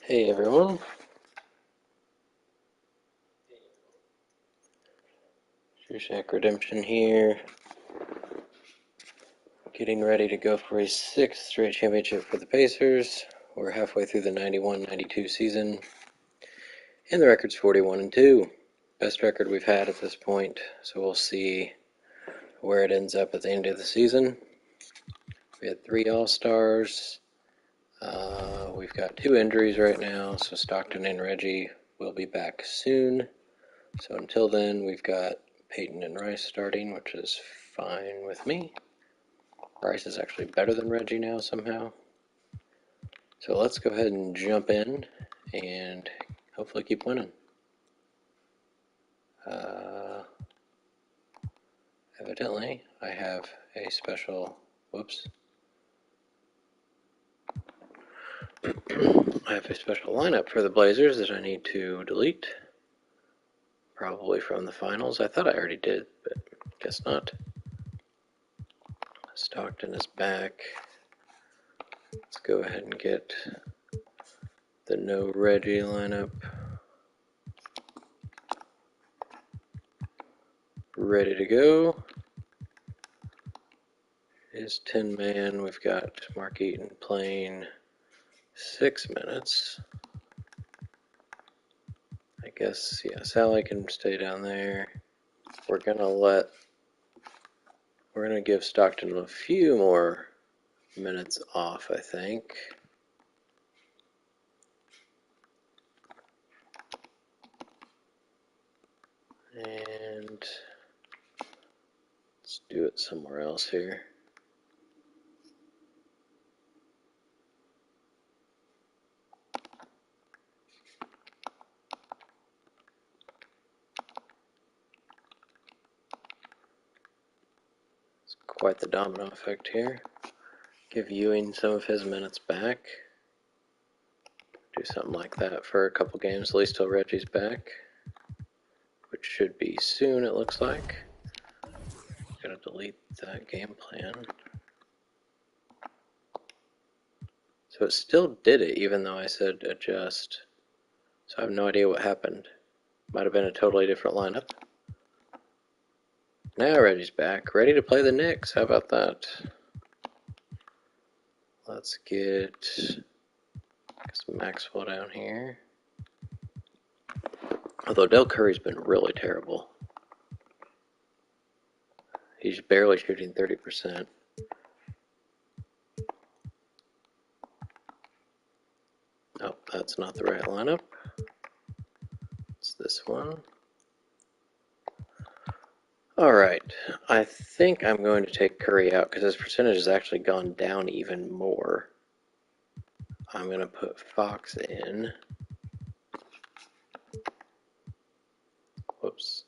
Hey everyone, Shawshank Redemption here, getting ready to go for a sixth straight championship for the Pacers. We're halfway through the 91-92 season, and the record's 41-2. Best record we've had at this point, so we'll see where it ends up at the end of the season. We had 3 All-Stars. We've got 2 injuries right now, so Stockton and Reggie will be back soon. So until then, we've got Peyton and Rice starting, which is fine with me. Rice is actually better than Reggie now somehow. So let's go ahead and jump in and hopefully keep winning. Evidently, I have a special, whoops. I have a special lineup for the Blazers that I need to delete. Probably from the finals. I thought I already did, but guess not. Stockton is back. Let's go ahead and get the no Reggie lineup ready to go. Is 10-man. We've got Mark Eaton playing 6 minutes. I guess, yeah, Sally can stay down there. We're gonna give Stockton a few more minutes off, I think. And let's do it somewhere else here. It's quite the domino effect here. Give Ewing some of his minutes back. Do something like that for a couple games, at least till Reggie's back, which should be soon, it looks like. Gotta delete that game plan. So it still did it, even though I said adjust. So I have no idea what happened. Might have been a totally different lineup. Now Reggie's back, ready to play the Knicks. How about that? Let's get Maxwell down here. Although Del Curry's been really terrible. He's barely shooting 30%. Oh, that's not the right lineup. It's this one. Alright, I think I'm going to take Curry out because his percentage has actually gone down even more. I'm going to put Fox in. Whoops.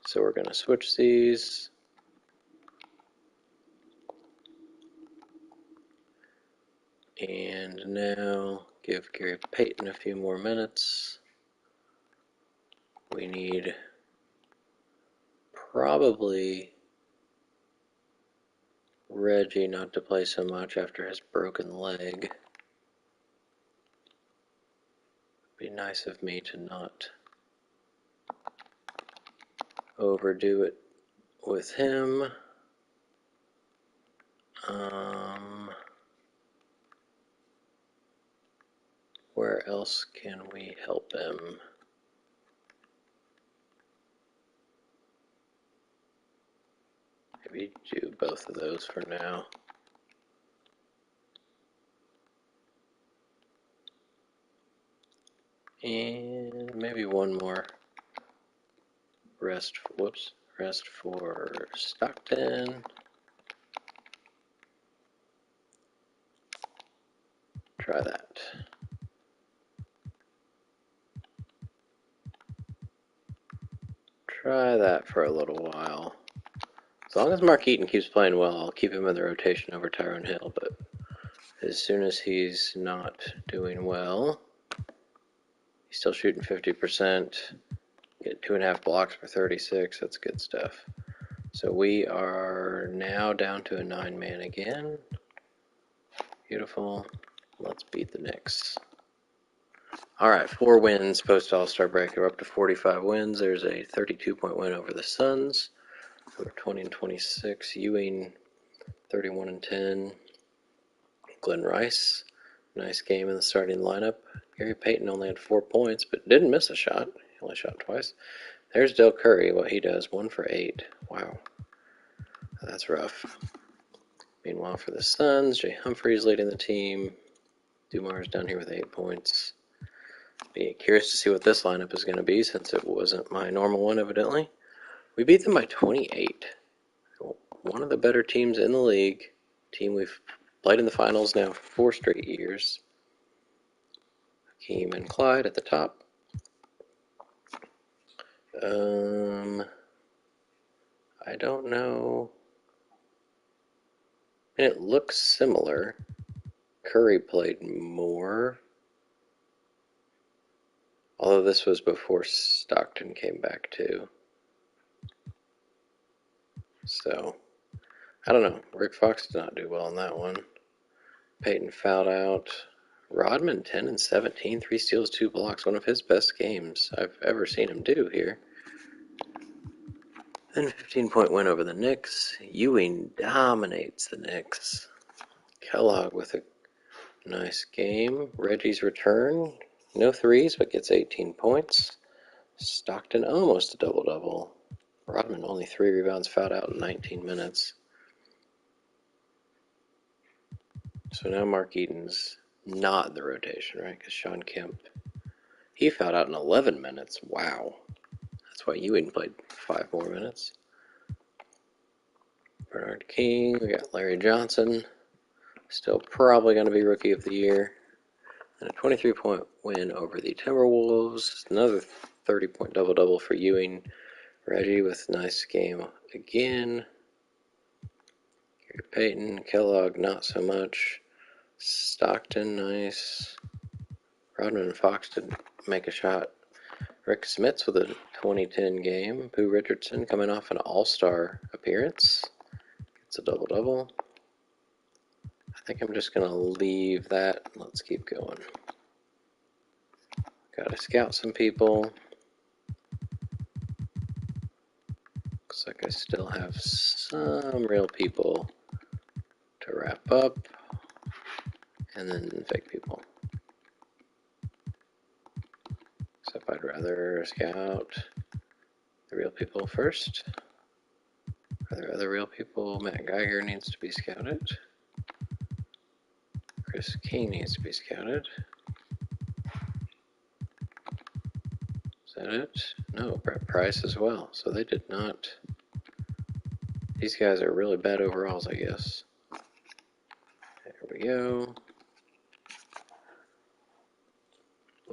So we're going to switch these. And now give Gary Payton a few more minutes. We need probably Reggie not to play so much after his broken leg. Be nice of me to not overdo it with him. Where else can we help him? Maybe do both of those for now. And maybe one more rest for Stockton. Try that. Try that for a little while. As long as Mark Eaton keeps playing well, I'll keep him in the rotation over Tyrone Hill, but as soon as he's not doing well, he's still shooting 50%, get 2.5 blocks per 36, that's good stuff. So we are now down to a 9-man again. Beautiful. Let's beat the Knicks. Alright, 4 wins post All-Star break. We're up to 45 wins. There's a 32-point win over the Suns, who are 20-26. Ewing, 31-10. Glenn Rice, nice game in the starting lineup. Gary Payton only had 4 points, but didn't miss a shot. He only shot twice. There's Del Curry, what he does, 1 for 8. Wow, that's rough. Meanwhile, for the Suns, Jay Humphries leading the team. Dumar's down here with 8 points. Be curious to see what this lineup is going to be, since it wasn't my normal one, evidently. We beat them by 28. One of the better teams in the league. Team we've played in the finals now for 4 straight years. Hakeem and Clyde at the top. I don't know. And it looks similar. Curry played more. Although this was before Stockton came back too. So, I don't know. Rick Fox did not do well in that one. Peyton fouled out. Rodman 10 and 17, 3 steals, 2 blocks. One of his best games I've ever seen him do here. Then 15-point win over the Knicks. Ewing dominates the Knicks. Kellogg with a nice game. Reggie's return. No threes, but gets 18 points. Stockton almost a double-double. Rodman only 3 rebounds, fouled out in 19 minutes. So now Mark Eaton's not in the rotation, right? Because Sean Kemp, he fouled out in 11 minutes. Wow. That's why Ewing played 5 more minutes. Bernard King, we got Larry Johnson. Still probably going to be Rookie of the Year. And a 23-point win over the Timberwolves. Another 30-point double-double for Ewing. Reggie with a nice game again. Gary Payton, Kellogg not so much. Stockton, nice. Rodman and Fox did make a shot. Rick Smits with a 2010 game. Pooh Richardson coming off an all-star appearance. Gets a double-double. I think I'm just going to leave that. Let's keep going. Got to scout some people. Looks like I still have some real people to wrap up. And then fake people. Except I'd rather scout the real people first. Are there other real people? Matt Geiger needs to be scouted. Chris King needs to be scouted. Is that it? No, Brett Price as well. So they did not. These guys are really bad overalls, I guess. There we go.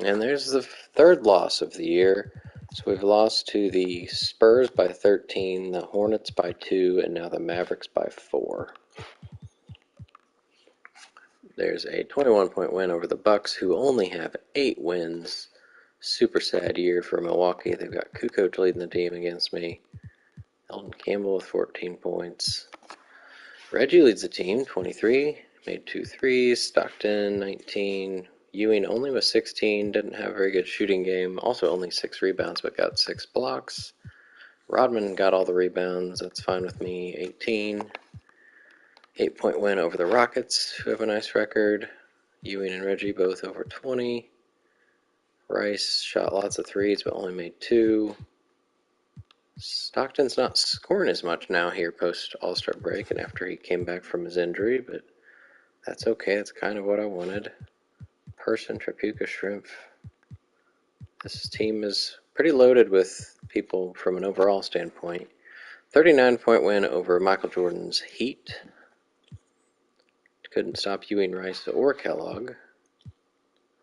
And there's the 3rd loss of the year. So we've lost to the Spurs by 13, the Hornets by 2, and now the Mavericks by 4. There's a 21-point win over the Bucks, who only have 8 wins. Super sad year for Milwaukee. They've got Kukoc leading the team against me. Elton Campbell with 14 points. Reggie leads the team, 23. Made 2 threes. Stockton, 19. Ewing only with 16. Didn't have a very good shooting game. Also only 6 rebounds, but got 6 blocks. Rodman got all the rebounds. That's fine with me. 18. 8-point win over the Rockets, who have a nice record. Ewing and Reggie both over 20. Rice shot lots of threes, but only made 2. Stockton's not scoring as much now here post All-Star break and after he came back from his injury, but that's okay. That's kind of what I wanted. Person, Trapuka, Shrimp. This team is pretty loaded with people from an overall standpoint. 39-point win over Michael Jordan's Heat. Couldn't stop Ewing, Rice, or Kellogg.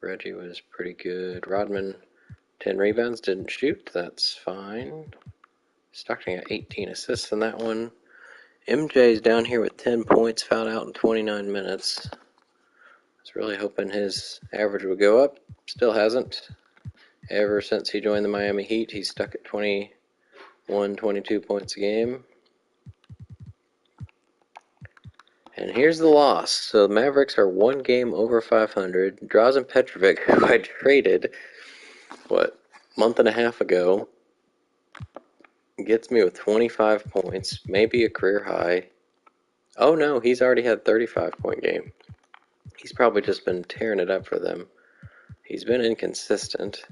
Reggie was pretty good. Rodman, 10 rebounds, didn't shoot. That's fine. Stockton got 18 assists in that one. MJ's down here with 10 points, fouled out in 29 minutes. I was really hoping his average would go up. Still hasn't. Ever since he joined the Miami Heat, he's stuck at 21, 22 points a game. And here's the loss. So the Mavericks are one game over 500. Drazen Petrovic, who I traded, month and a half ago, gets me with 25 points, maybe a career high. Oh no, he's already had 35-point game. He's probably just been tearing it up for them. He's been inconsistent,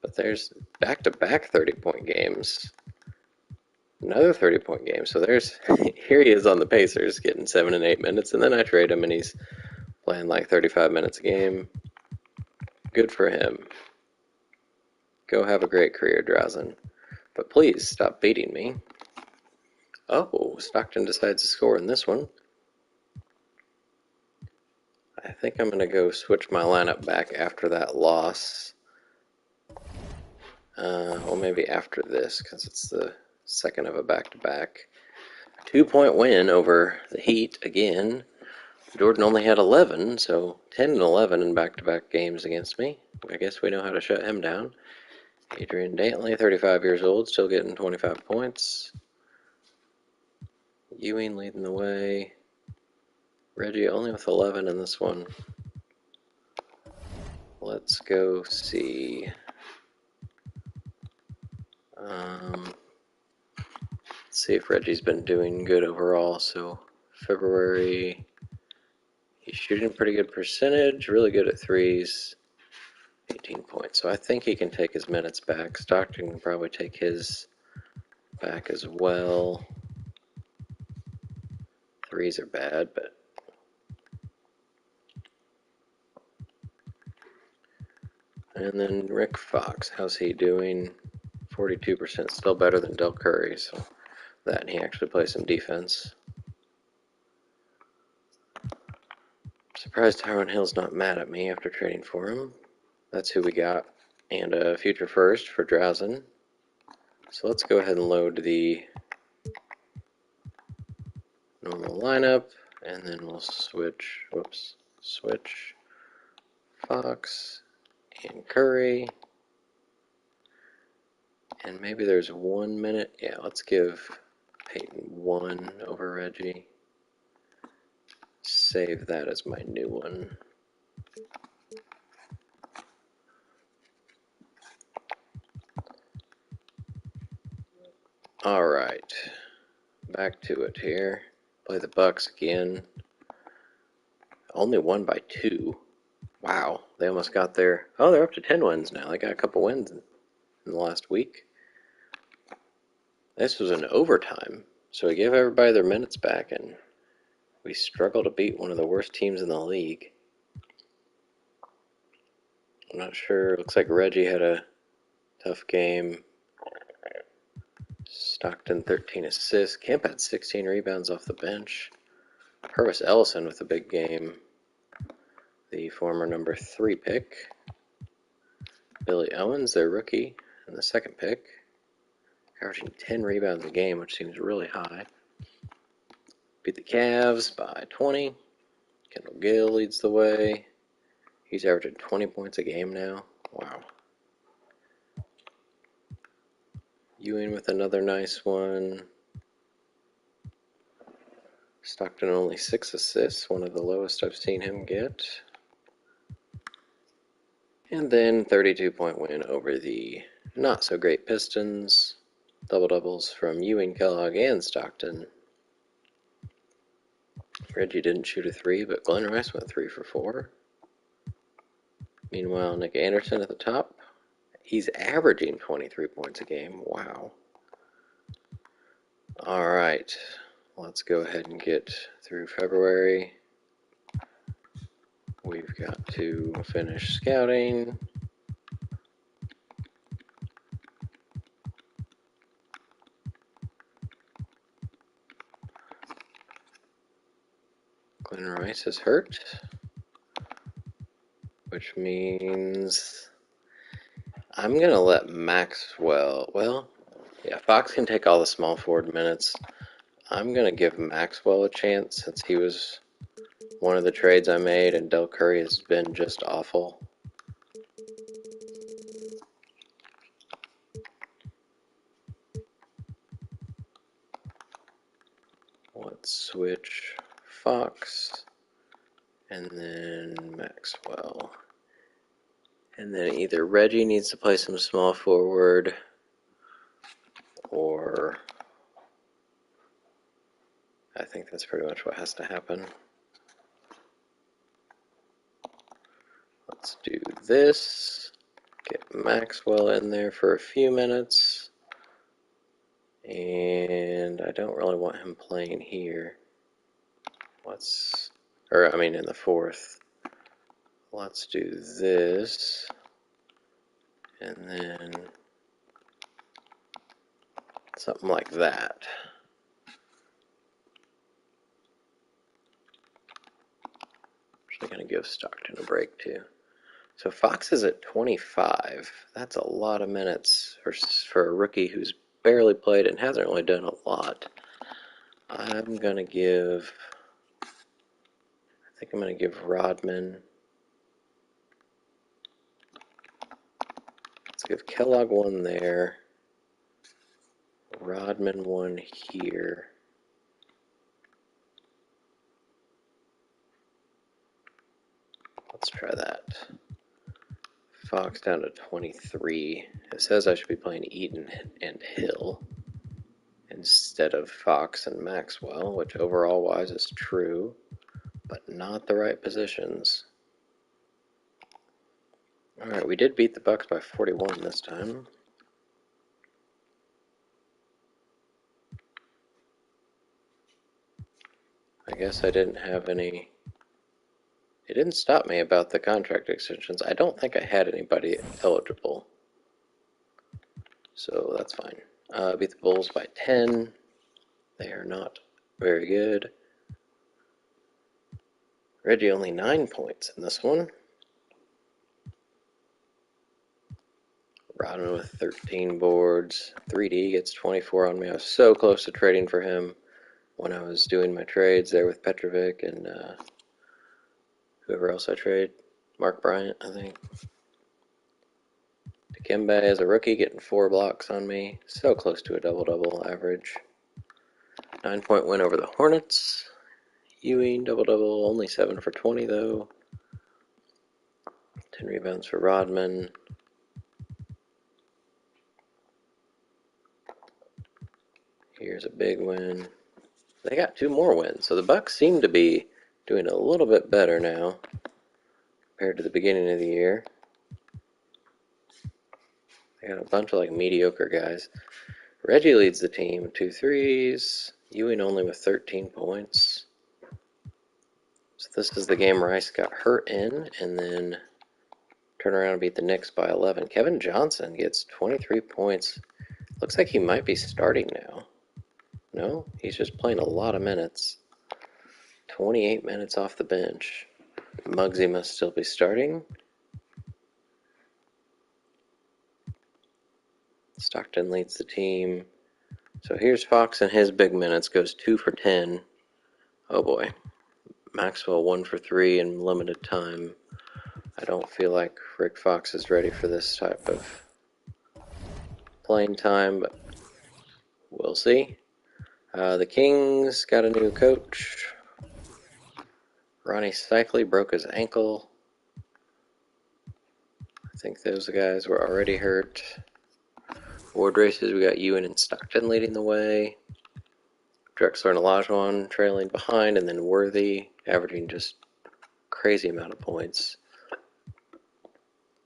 but there's back-to-back 30-point games. Another 30-point game. So there's here he is on the Pacers getting 7 and 8 minutes, and then I trade him and he's playing like 35 minutes a game. Good for him. Go have a great career, Drazen. But please stop beating me. Oh, Stockton decides to score in this one. I think I'm going to go switch my lineup back after that loss. Well, maybe after this, because it's the second of a back-to-back. 2-point win over the Heat again. Jordan only had 11, so 10 and 11 in back-to-back games against me. I guess we know how to shut him down. Adrian Dantley, 35 years old, still getting 25 points. Ewing leading the way. Reggie only with 11 in this one. Let's go see. Let's see if Reggie's been doing good overall. So February, he's shooting a pretty good percentage, really good at threes. 18 points. So I think he can take his minutes back. Stockton can probably take his back as well. Threes are bad, but and then Rick Fox, how's he doing? 42%, still better than Del Curry, so that and he actually plays some defense. Surprised Tyrone Hill's not mad at me after trading for him. That's who we got. And a future first for Drazen. So let's go ahead and load the normal lineup, and then we'll switch Fox and Curry. And maybe there's 1 minute. Yeah, let's give Peyton 1 over Reggie. Save that as my new one. Alright, back to it here. Play the Bucks again. Only won by 2. Wow, they almost got there. Oh, they're up to 10 wins now. They got a couple wins in the last week. This was an overtime, so we gave everybody their minutes back, and we struggled to beat one of the worst teams in the league. I'm not sure. Looks like Reggie had a tough game. Stockton 13 assists. Kemp had 16 rebounds off the bench. Purvis Ellison with a big game. The former number 3 pick. Billy Owens, their rookie, and the second pick. Averaging 10 rebounds a game, which seems really high. Beat the Cavs by 20. Kendall Gill leads the way. He's averaging 20 points a game now. Wow. Ewing with another nice one. Stockton only 6 assists, one of the lowest I've seen him get. And then 32-point win over the not-so-great Pistons. Double-doubles from Ewing, Kellogg, and Stockton. Reggie didn't shoot a 3, but Glenn Rice went 3 for 4. Meanwhile, Nick Anderson at the top. He's averaging 23 points a game. Wow. All right. Let's go ahead and get through February. We've got to finish scouting. Glenn Rice is hurt, which means I'm going to let Maxwell, Fox can take all the small forward minutes. I'm going to give Maxwell a chance since he was one of the trades I made, and Del Curry has been just awful. Let's switch Fox, and then Maxwell. And then either Reggie needs to play some small forward, or I think that's pretty much what has to happen. Let's do this. Get Maxwell in there for a few minutes. And I don't really want him playing here. In the fourth. Let's do this. And then something like that. Actually going to give Stockton a break too. So Fox is at 25. That's a lot of minutes for a rookie who's barely played and hasn't really done a lot. I think I'm going to give Rodman. Let's give Kellogg one there. Rodman one here. Let's try that. Fox down to 23. It says I should be playing Eaton and Hill instead of Fox and Maxwell, which overall wise is true, but not the right positions. Alright, we did beat the Bucks by 41 this time. I guess I didn't have any. It didn't stop me about the contract extensions. I don't think I had anybody eligible. So that's fine. Beat the Bulls by 10. They are not very good. Reggie only 9 points in this one. Rodman with 13 boards. 3D gets 24 on me. I was so close to trading for him when I was doing my trades there with Petrovic and whoever else I trade. Mark Bryant, I think. Dikembe as a rookie getting 4 blocks on me. So close to a double-double average. 9-point win over the Hornets. Ewing, double-double, only 7 for 20 though. 10 rebounds for Rodman. Here's a big win. They got 2 more wins, so the Bucks seem to be doing a little bit better now compared to the beginning of the year. They got a bunch of mediocre guys. Reggie leads the team, 2 threes. Ewing only with 13 points. So this is the game Rice got hurt in, and then turn around and beat the Knicks by 11. Kevin Johnson gets 23 points. Looks like he might be starting now. No, he's just playing a lot of minutes. 28 minutes off the bench. Muggsy must still be starting. Stockton leads the team. So here's Fox and his big minutes. Goes 2 for 10. Oh boy. Maxwell 1 for 3 in limited time. I don't feel like Rick Fox is ready for this type of playing time, but we'll see. The Kings got a new coach. Ronnie Cycli broke his ankle. I think those guys were already hurt. Board races, we got Ewing and Stockton leading the way. Drexler and Olajuwon trailing behind, and then Worthy averaging just crazy amount of points.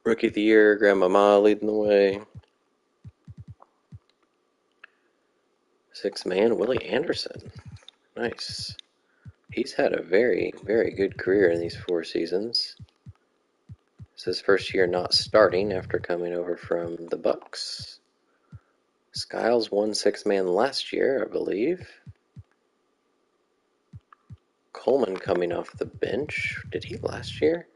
Rookie of the Year, Grandmama leading the way. 6th man, Willie Anderson. Nice. He's had a very, very good career in these 4 seasons. It's his first year not starting after coming over from the Bucks. Skiles won 6th man last year, I believe. Coleman coming off the bench. Did he last year?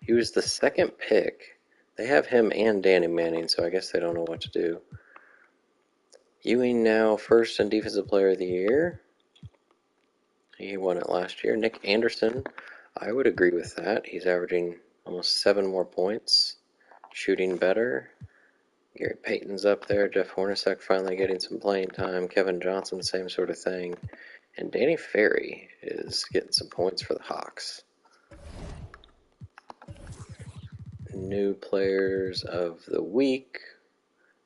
He was the 2nd pick. They have him and Danny Manning, so I guess they don't know what to do. Ewing now 1st and Defensive Player of the Year. He won it last year. Nick Anderson, I would agree with that. He's averaging almost 7 more points. Shooting better. Gary Payton's up there. Jeff Hornacek finally getting some playing time. Kevin Johnson, same sort of thing. And Danny Ferry is getting some points for the Hawks. New players of the week.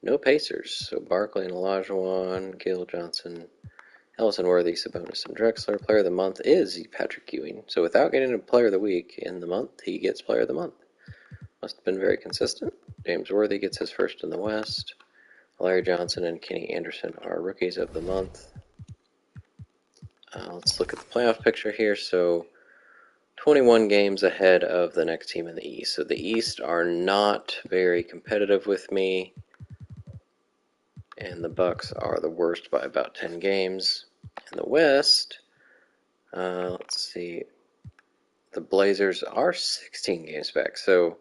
No Pacers. So Barkley and Olajuwon, Gil Johnson, Ellison Worthy, Sabonis, and Drexler. Player of the month is Patrick Ewing. So without getting a player of the week in the month, he gets player of the month. Must have been very consistent. James Worthy gets his first in the West. Larry Johnson and Kenny Anderson are rookies of the month. Let's look at the playoff picture here. So 21 games ahead of the next team in the East. So the East are not very competitive with me, and the Bucks are the worst by about 10 games. In the West, let's see, the Blazers are 16 games back, so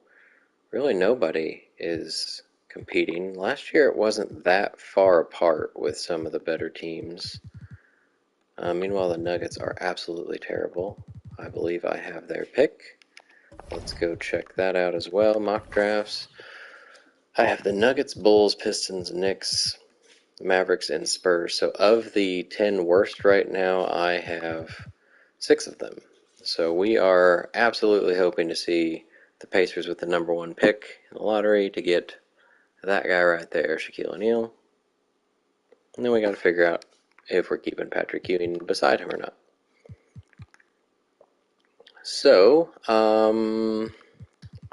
really nobody is competing. Last year it wasn't that far apart with some of the better teams. Meanwhile, the Nuggets are absolutely terrible. I believe I have their pick. Let's go check that out as well. Mock drafts. I have the Nuggets, Bulls, Pistons, Knicks, Mavericks, and Spurs. So of the 10 worst right now, I have 6 of them. So we are absolutely hoping to see the Pacers with the number 1 pick in the lottery to get that guy right there, Shaquille O'Neal. And then we got to figure out if we're keeping Patrick Ewing beside him or not. So, I'm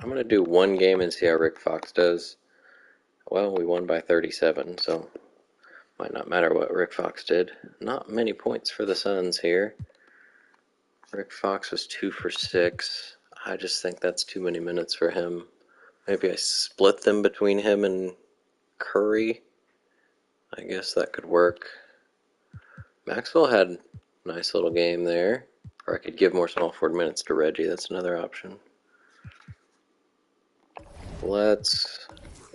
going to do one game and see how Rick Fox does. Well, we won by 37, so might not matter what Rick Fox did. Not many points for the Suns here. Rick Fox was 2 for 6. I just think that's too many minutes for him. Maybe I split them between him and Curry. I guess that could work. Maxwell had a nice little game there. Or I could give more small forward minutes to Reggie. That's another option. Let's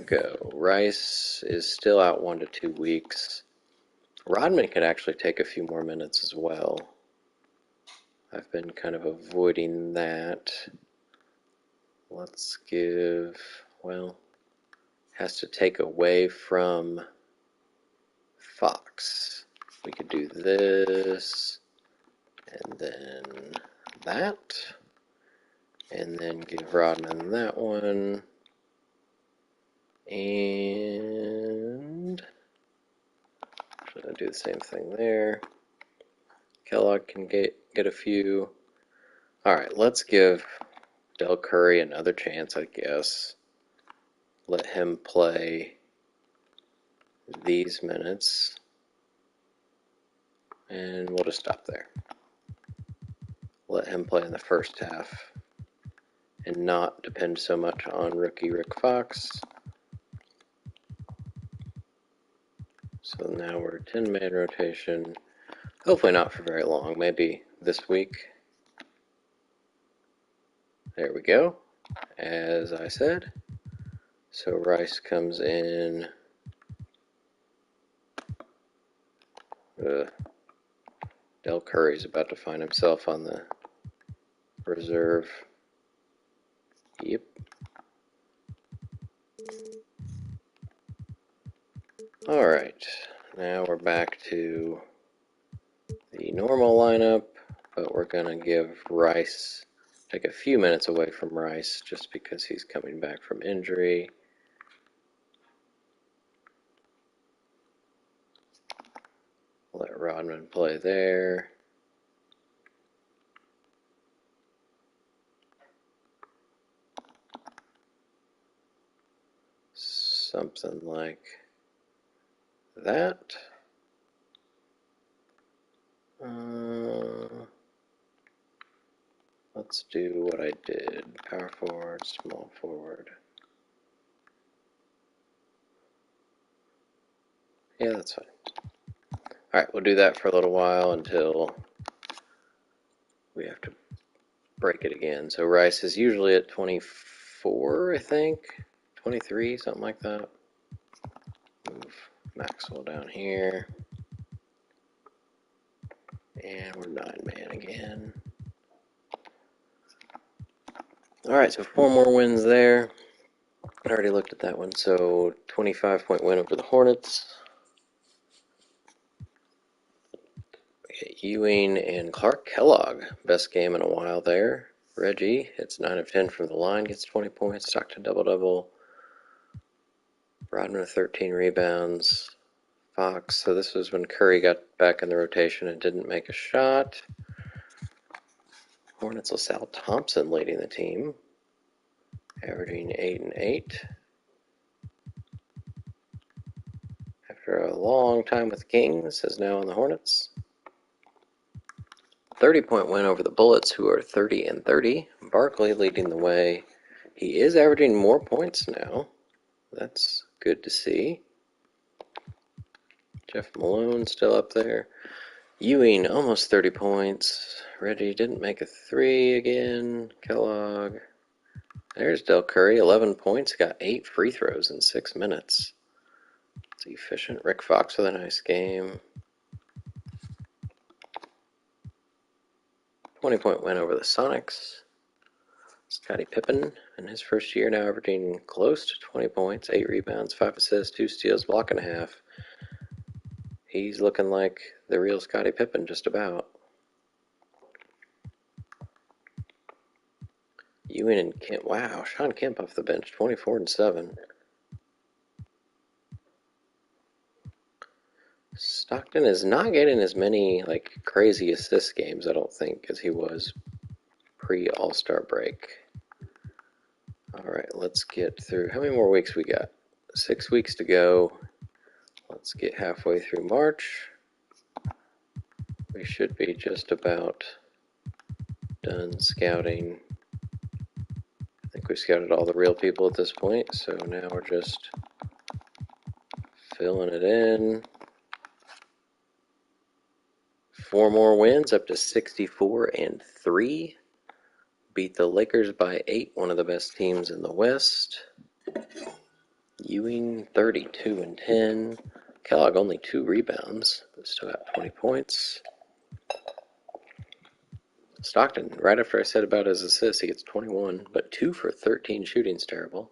go. Rice is still out 1 to 2 weeks. Rodman could actually take a few more minutes as well. I've been kind of avoiding that. Let's give, well, has to take away from Fox. We could do this, and then that, and then give Rodman that one, and I'm going to do the same thing there. Kellogg can get a few. Alright, let's give Del Curry another chance, I guess. Let him play these minutes. And we'll just stop there. Let him play in the first half and not depend so much on rookie Rick Fox. So now we're 10-man rotation. Hopefully not for very long, maybe this week. There we go, as I said. So Rice comes in. Del Curry's about to find himself on the reserve. Yep. Alright, now we're back to the normal lineup, but we're going to give Rice, take a few minutes away from Rice just because he's coming back from injury. Let Rodman play there. Something like that. Let's do what I did. Power forward, small forward. Yeah, that's fine. Alright, we'll do that for a little while until we have to break it again. So Rice is usually at 24, I think. 23, something like that. Move Maxwell down here. And we're 9-man again. Alright, so 4 more wins there. I already looked at that one. So 25-point win over the Hornets. Ewing and Clark Kellogg. Best game in a while there. Reggie hits 9 of 10 from the line, gets 20 points. Stockton double-double. Rodman with 13 rebounds. Fox, so this was when Curry got back in the rotation and didn't make a shot. Hornets LaSalle Thompson leading the team, averaging 8 and 8. After a long time with Kings, is now on the Hornets. 30-point win over the Bullets, who are 30 and 30. Barkley leading the way. He is averaging more points now. That's good to see. Jeff Malone still up there. Ewing almost 30 points. Reggie didn't make a three again. Kellogg. There's Del Curry, 11 points. Got 8 free throws in 6 minutes. It's efficient. Rick Fox with a nice game. 20-point win over the Sonics. Scottie Pippen in his first year now averaging close to 20 points, 8 rebounds, 5 assists, 2 steals, block and a half. He's looking like the real Scottie Pippen just about. Ewing and Kemp, wow, Sean Kemp off the bench, 24 and 7. Stockton is not getting as many crazy assist games, I don't think, as he was pre-All-Star break. All right, let's get through. How many more weeks we got? 6 weeks to go. Let's get halfway through March. We should be just about done scouting. I think we scouted all the real people at this point, so now we're just filling it in. 4 more wins, up to 64 and 3. Beat the Lakers by 8, one of the best teams in the West. Ewing 32 and 10. Kellogg only 2 rebounds, but still got 20 points. Stockton, right after I said about his assists, he gets 21, but 2 for 13 shooting's terrible.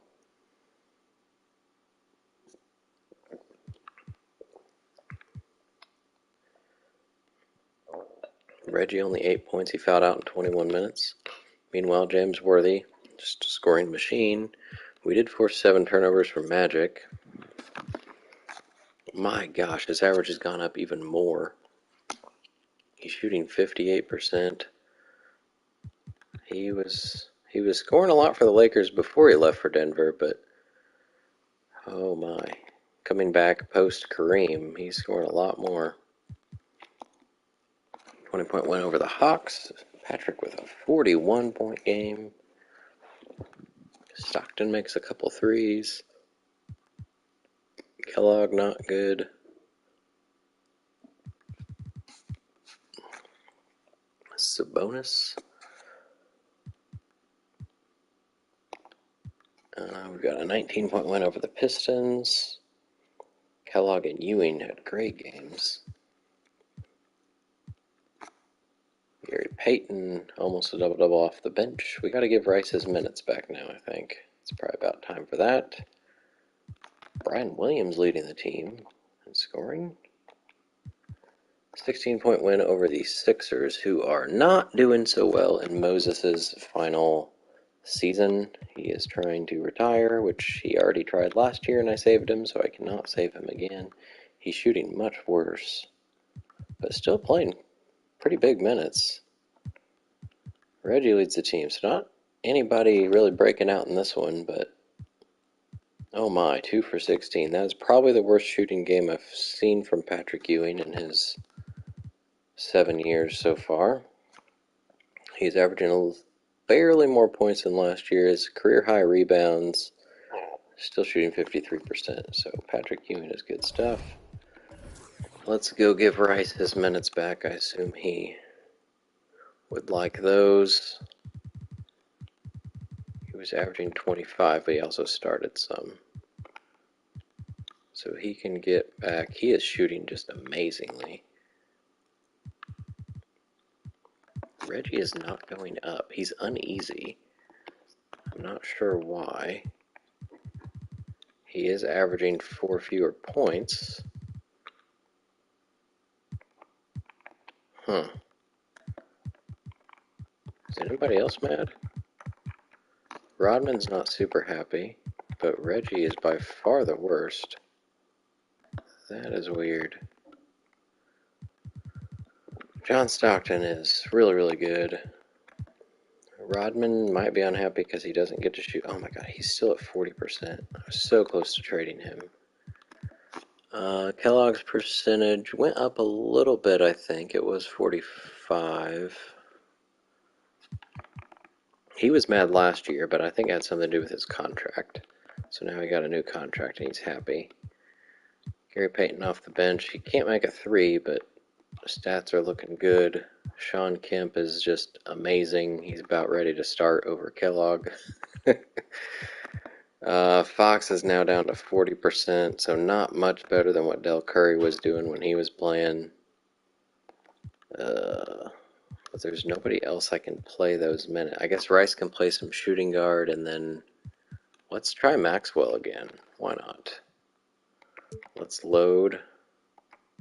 Reggie only 8 points. He fouled out in 21 minutes. Meanwhile, James Worthy, just a scoring machine. We did force 7 turnovers from Magic. My gosh, his average has gone up even more. He's shooting 58%. He was scoring a lot for the Lakers before he left for Denver, but oh my. Coming back post Kareem, he's scoring a lot more. 20-point win over the Hawks. Patrick with a 41-point game. Stockton makes a couple threes. Kellogg not good. Sabonis. We've got a 19-point win over the Pistons. Kellogg and Ewing had great games. Gary Payton, almost a double-double off the bench. We got to give Rice his minutes back now, I think. It's probably about time for that. Brian Williams leading the team in scoring. 16-point win over the Sixers, who are not doing so well in Moses' final season. He is trying to retire, which he already tried last year, and I saved him, so I cannot save him again. He's shooting much worse, but still playing pretty big minutes. Reggie leads the team, so not anybody really breaking out in this one, but oh my, 2 for 16. That is probably the worst shooting game I've seen from Patrick Ewing in his 7 years so far. He's averaging barely more points than last year. His career high rebounds, still shooting 53%. So Patrick Ewing is good stuff. Let's go give Rice his minutes back. I assume he would like those. He was averaging 25, but he also started some. So he can get back. He is shooting just amazingly. Reggie is not going up. He's uneasy. I'm not sure why. He is averaging 4 fewer points. Huh. Is anybody else mad? Rodman's not super happy, but Reggie is by far the worst. That is weird. John Stockton is really, really good. Rodman might be unhappy because he doesn't get to shoot. Oh my god, he's still at 40%. I was so close to trading him. Kellogg's percentage went up a little bit, I think. It was 45. He was mad last year, but I think it had something to do with his contract. So now he got a new contract and he's happy. Gary Payton off the bench. He can't make a three, but stats are looking good. Sean Kemp is just amazing. He's about ready to start over Kellogg. Fox is now down to 40%, so not much better than what Del Curry was doing when he was playing. But there's nobody else I can play those minutes. I guess Rice can play some shooting guard, and then let's try Maxwell again. Why not? Let's load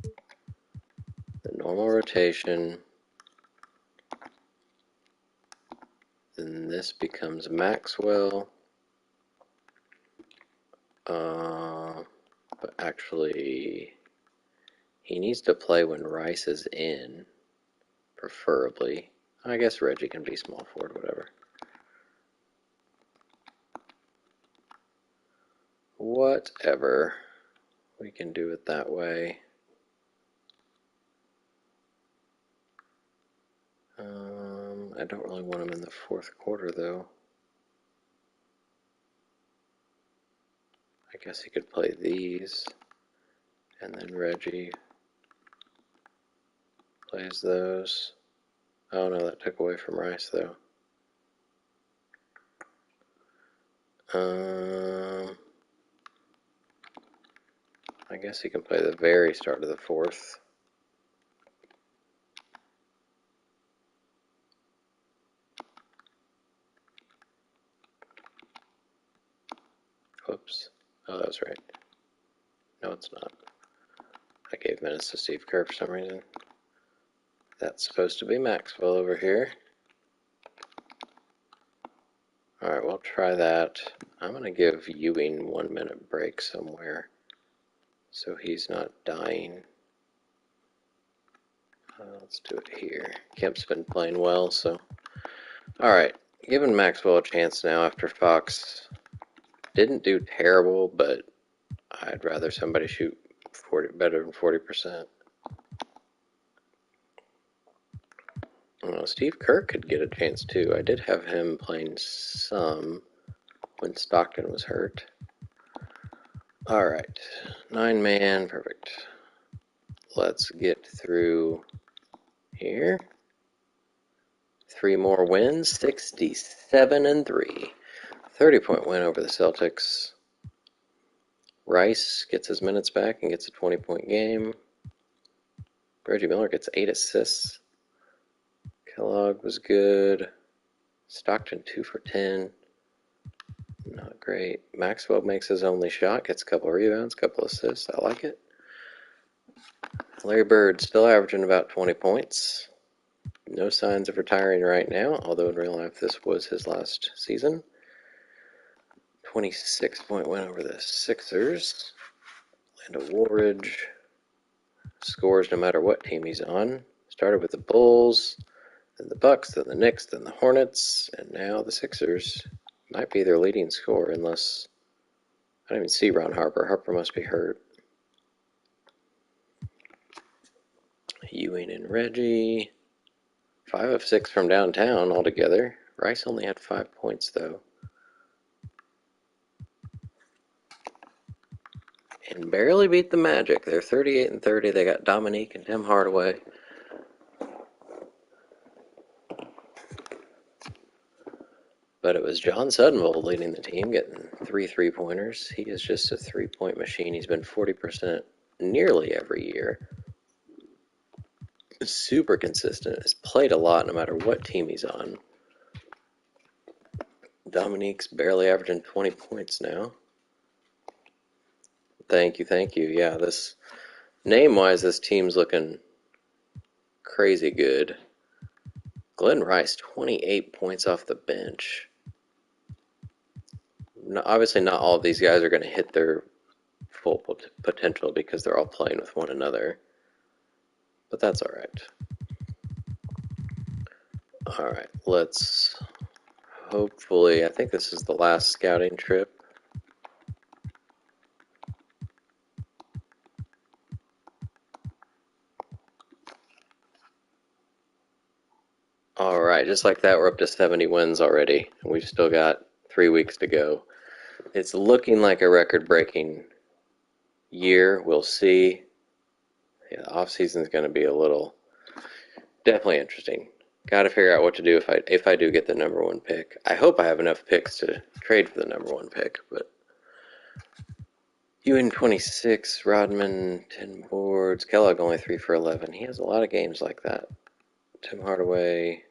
the normal rotation. Then this becomes Maxwell. But actually, he needs to play when Rice is in, preferably. I guess Reggie can be small forward, whatever. Whatever. We can do it that way. I don't really want him in the fourth quarter, though. I guess he could play these, and then Reggie plays those. Oh no, that took away from Rice, though. I guess he can play the very start of the fourth. Whoops. Oh, that was right. No, it's not. I gave minutes to Steve Kerr for some reason. That's supposed to be Maxwell over here. Alright, we'll try that. I'm going to give Ewing 1 minute break somewhere so he's not dying. Let's do it here. Kemp's been playing well, so. Alright, giving Maxwell a chance now after Fox didn't do terrible, but I'd rather somebody shoot better than 40%. Well, Steve Kerr could get a chance too. I did have him playing some when Stockton was hurt. Alright, 9-man, perfect. Let's get through here. 3 more wins, 67-3. 30-point win over the Celtics. Rice gets his minutes back and gets a 20-point game. Reggie Miller gets 8 assists. Kellogg was good. Stockton 2 for 10. Not great. Maxwell makes his only shot, gets a couple rebounds, couple assists. I like it. Larry Bird still averaging about 20 points. No signs of retiring right now, although in real life this was his last season. 26-point win over the Sixers. Lando Woolridge scores no matter what team he's on. Started with the Bulls, then the Bucks, then the Knicks, then the Hornets, and now the Sixers. Might be their leading scorer unless I don't even see Ron Harper. Harper must be hurt. Ewing and Reggie. 5 of 6 from downtown altogether. Rice only had 5 points though. And barely beat the Magic. They're 38-30. They got Dominique and Tim Hardaway. But it was John Suddenville leading the team, getting 3 3-pointers. He is just a 3-point machine. He's been 40% nearly every year. Super consistent. Has played a lot no matter what team he's on. Dominique's barely averaging 20 points now. Thank you. Yeah, this name-wise, this team's looking crazy good. Glenn Rice, 28 points off the bench. Obviously, not all of these guys are going to hit their full potential because they're all playing with one another. But that's all right. All right, let's hopefully, I think this is the last scouting trip. All right, just like that, we're up to 70 wins already, and we've still got 3 weeks to go. It's looking like a record-breaking year. We'll see. Yeah, the off-season is going to be a little definitely interesting. Got to figure out what to do if I do get the number one pick. I hope I have enough picks to trade for the number one pick, but Ewing 26, Rodman 10 boards, Kellogg only 3 for 11. He has a lot of games like that. Tim Hardaway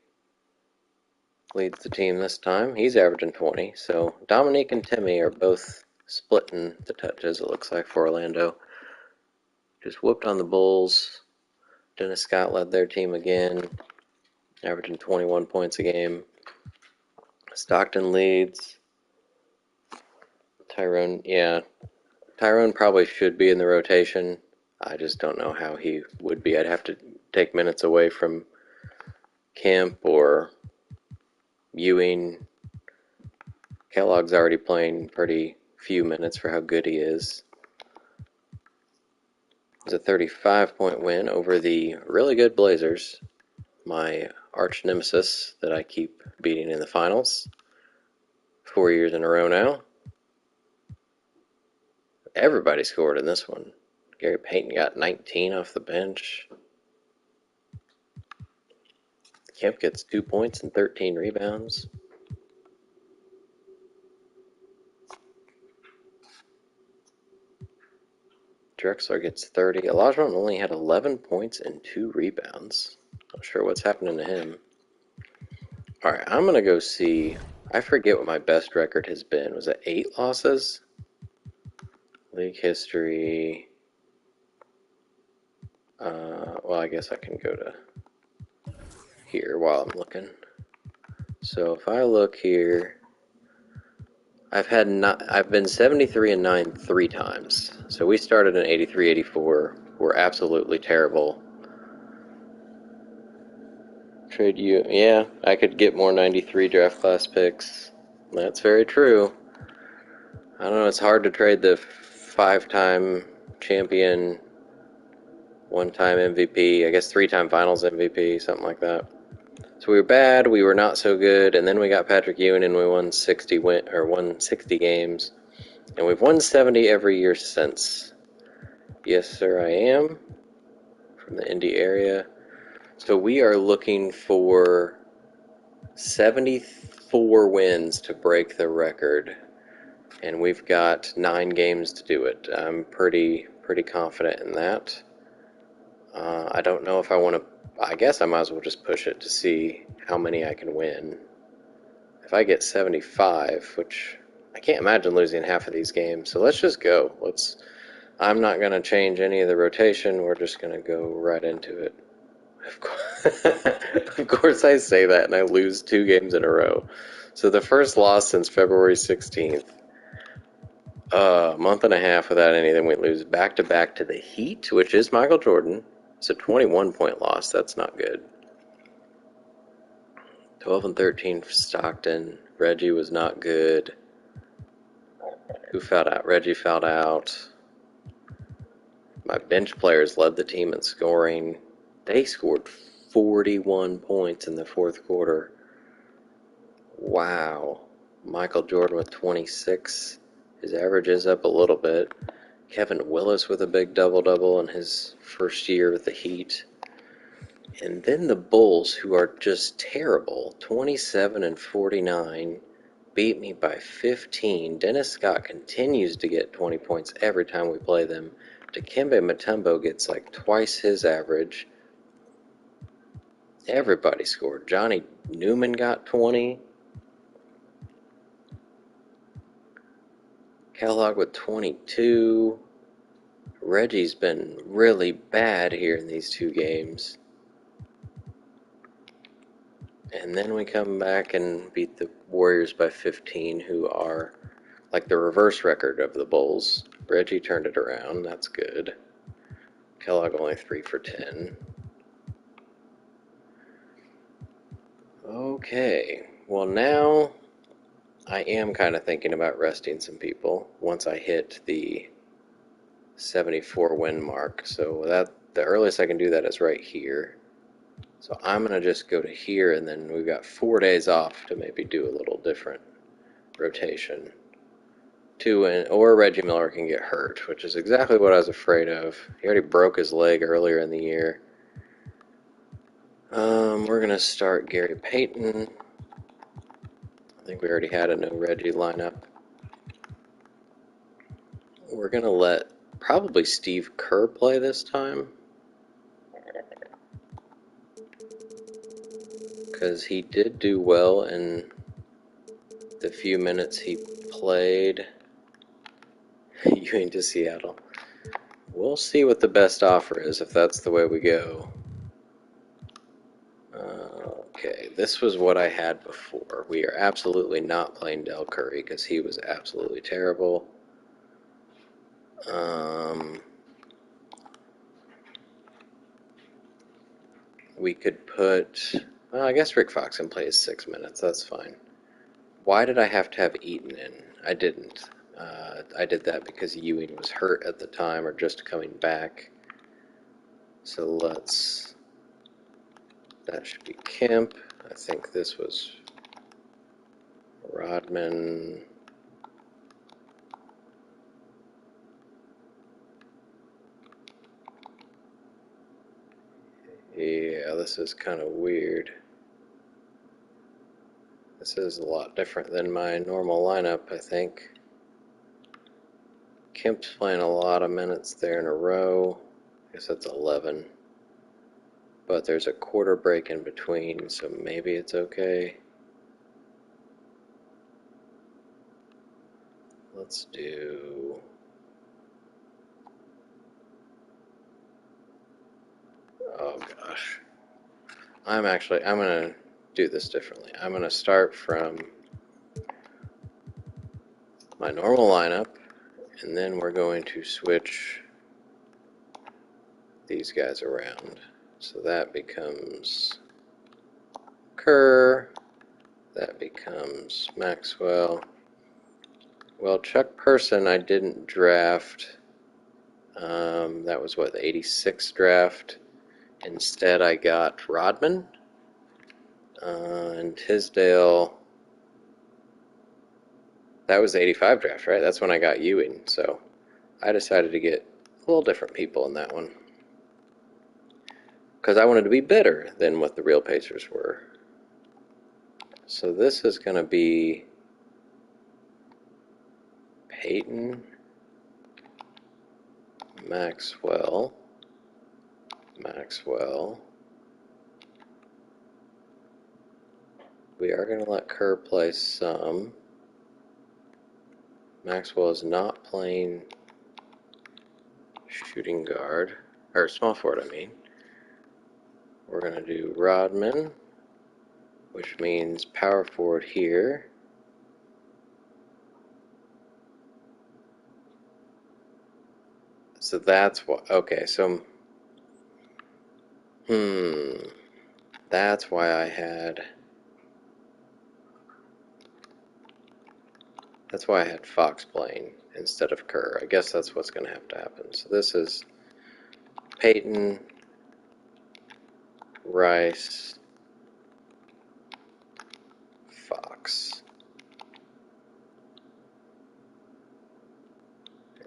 leads the team this time. He's averaging 20. So Dominique and Timmy are both splitting the touches, it looks like, for Orlando. Just whooped on the Bulls. Dennis Scott led their team again, averaging 21 points a game. Stockton leads. Tyrone probably should be in the rotation. I just don't know how he would be. I'd have to take minutes away from Kemp or Ewing. Kellogg's already playing pretty few minutes for how good he is. It was a 35-point win over the really good Blazers, my arch nemesis that I keep beating in the finals. 4 years in a row now. Everybody scored in this one. Gary Payton got 19 off the bench. Kemp gets 2 points and 13 rebounds. Drexler gets 30. Olajuwon only had 11 points and 2 rebounds. Not sure what's happening to him. All right, I'm going to go see. I forget what my best record has been. Was it 8 losses? League history. Well, I guess I can go to here while I'm looking. So if I look here, I've been 73-9 3 times. So we started in 83-84. We're absolutely terrible. Trade you, yeah, I could get more 93 draft class picks. That's very true. I don't know, it's hard to trade the 5-time champion, 1-time MVP, I guess 3-time finals MVP, something like that. So we were bad, we were not so good, and then we got Patrick Ewing and we won 60 games. And we've won 70 every year since. Yes, sir, I am. From the Indy area. So we are looking for 74 wins to break the record. And we've got 9 games to do it. I'm pretty confident in that. I don't know if I want to. I guess I might as well just push it to see how many I can win. If I get 75, which I can't imagine losing half of these games, so let's just go. I'm not going to change any of the rotation. We're just going to go right into it. Of course I say that, and I lose 2 games in a row. So the first loss since February 16th. A month and a half without anything. We lose back-to-back to the Heat, which is Michael Jordan. It's a 21-point loss. That's not good. 12-13 for Stockton. Reggie was not good. Who fouled out? Reggie fouled out. My bench players led the team in scoring. They scored 41 points in the fourth quarter. Wow. Michael Jordan with 26. His average is up a little bit. Kevin Willis with a big double-double in his first year with the Heat. And then the Bulls, who are just terrible, 27-49, beat me by 15. Dennis Scott continues to get 20 points every time we play them. Dikembe Mutombo gets like twice his average. Everybody scored. Johnny Newman got 20. Kellogg with 22. Reggie's been really bad here in these 2 games. And then we come back and beat the Warriors by 15, who are like the reverse record of the Bulls. Reggie turned it around. That's good. Kellogg only 3 for 10. Okay. Well, now I am kind of thinking about resting some people once I hit the 74 win mark. So that the earliest I can do that is right here. So I'm going to just go to here, and then we've got 4 days off to maybe do a little different rotation. Or Reggie Miller can get hurt, which is exactly what I was afraid of. He already broke his leg earlier in the year. We're going to start Gary Payton. I think we already had a no Reggie lineup. We're going to let probably Steve Kerr play this time, because he did do well in the few minutes he played. Ewing to Seattle. We'll see what the best offer is if that's the way we go. Okay, this was what I had before. We are absolutely not playing Del Curry because he was absolutely terrible. We could put... Well, I guess Rick Fox can play his 6 minutes. That's fine. Why did I have to have Eaton in? I didn't. I did that because Ewing was hurt at the time or just coming back. So let's... That should be Kemp. I think this was Rodman. Yeah, this is kind of weird. This is a lot different than my normal lineup, I think. Kemp's playing a lot of minutes there in a row. I guess that's 11. But there's a quarter break in between, so maybe it's okay. Let's do... Oh gosh. I'm gonna do this differently. I'm gonna start from my normal lineup, and then we're going to switch these guys around. So that becomes Kerr, that becomes Maxwell. Well, Chuck Person I didn't draft. That was what, the 86 draft. Instead I got Rodman. And Tisdale, that was the 85 draft, right? That's when I got Ewing. So I decided to get a little different people in that one, because I wanted to be better than what the real Pacers were. So this is going to be Peyton, Maxwell. We are going to let Kerr play some. Maxwell is not playing shooting guard, or small forward, I mean. We're going to do Rodman, which means power forward here. So that's what, okay, so, that's why I had Fox playing instead of Kerr. I guess that's what's going to have to happen. So this is Peyton, Rice, Fox.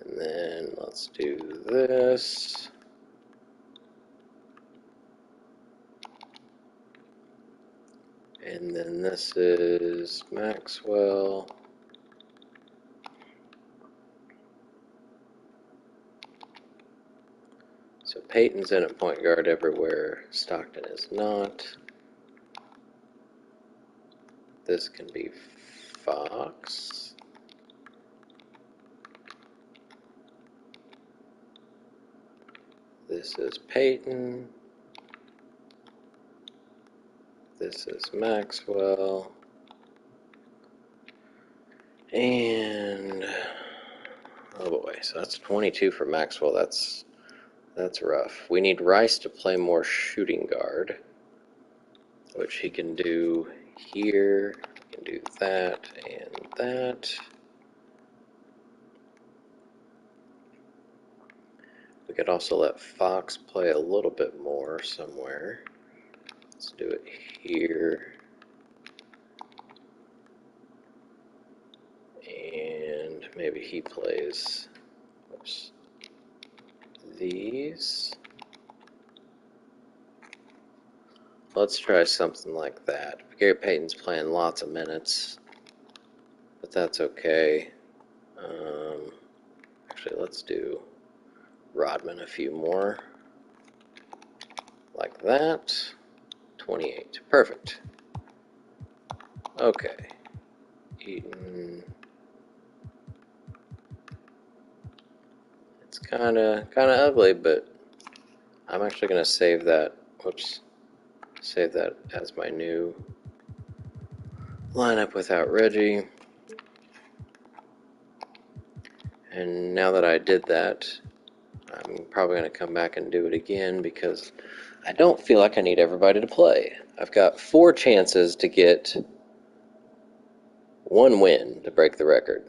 And then let's do this. And then this is Maxwell. So Peyton's in at point guard everywhere. Stockton is not. This can be Fox. This is Peyton. This is Maxwell. And oh boy, so that's 22 for Maxwell. That's rough. We need Rice to play more shooting guard, which he can do here. He can do that and that. We could also let Fox play a little bit more somewhere. Let's do it here. And maybe he plays, oops, these. Let's try something like that. Gary Payton's playing lots of minutes, but that's okay. Actually, let's do Rodman a few more. Like that. 28. Perfect. Okay. Eaton. It's kind of ugly, but I'm actually going to save that. Whoops. Save that as my new lineup without Reggie. And now that I did that, I'm probably going to come back and do it again because I don't feel like I need everybody to play. I've got 4 chances to get 1 win to break the record.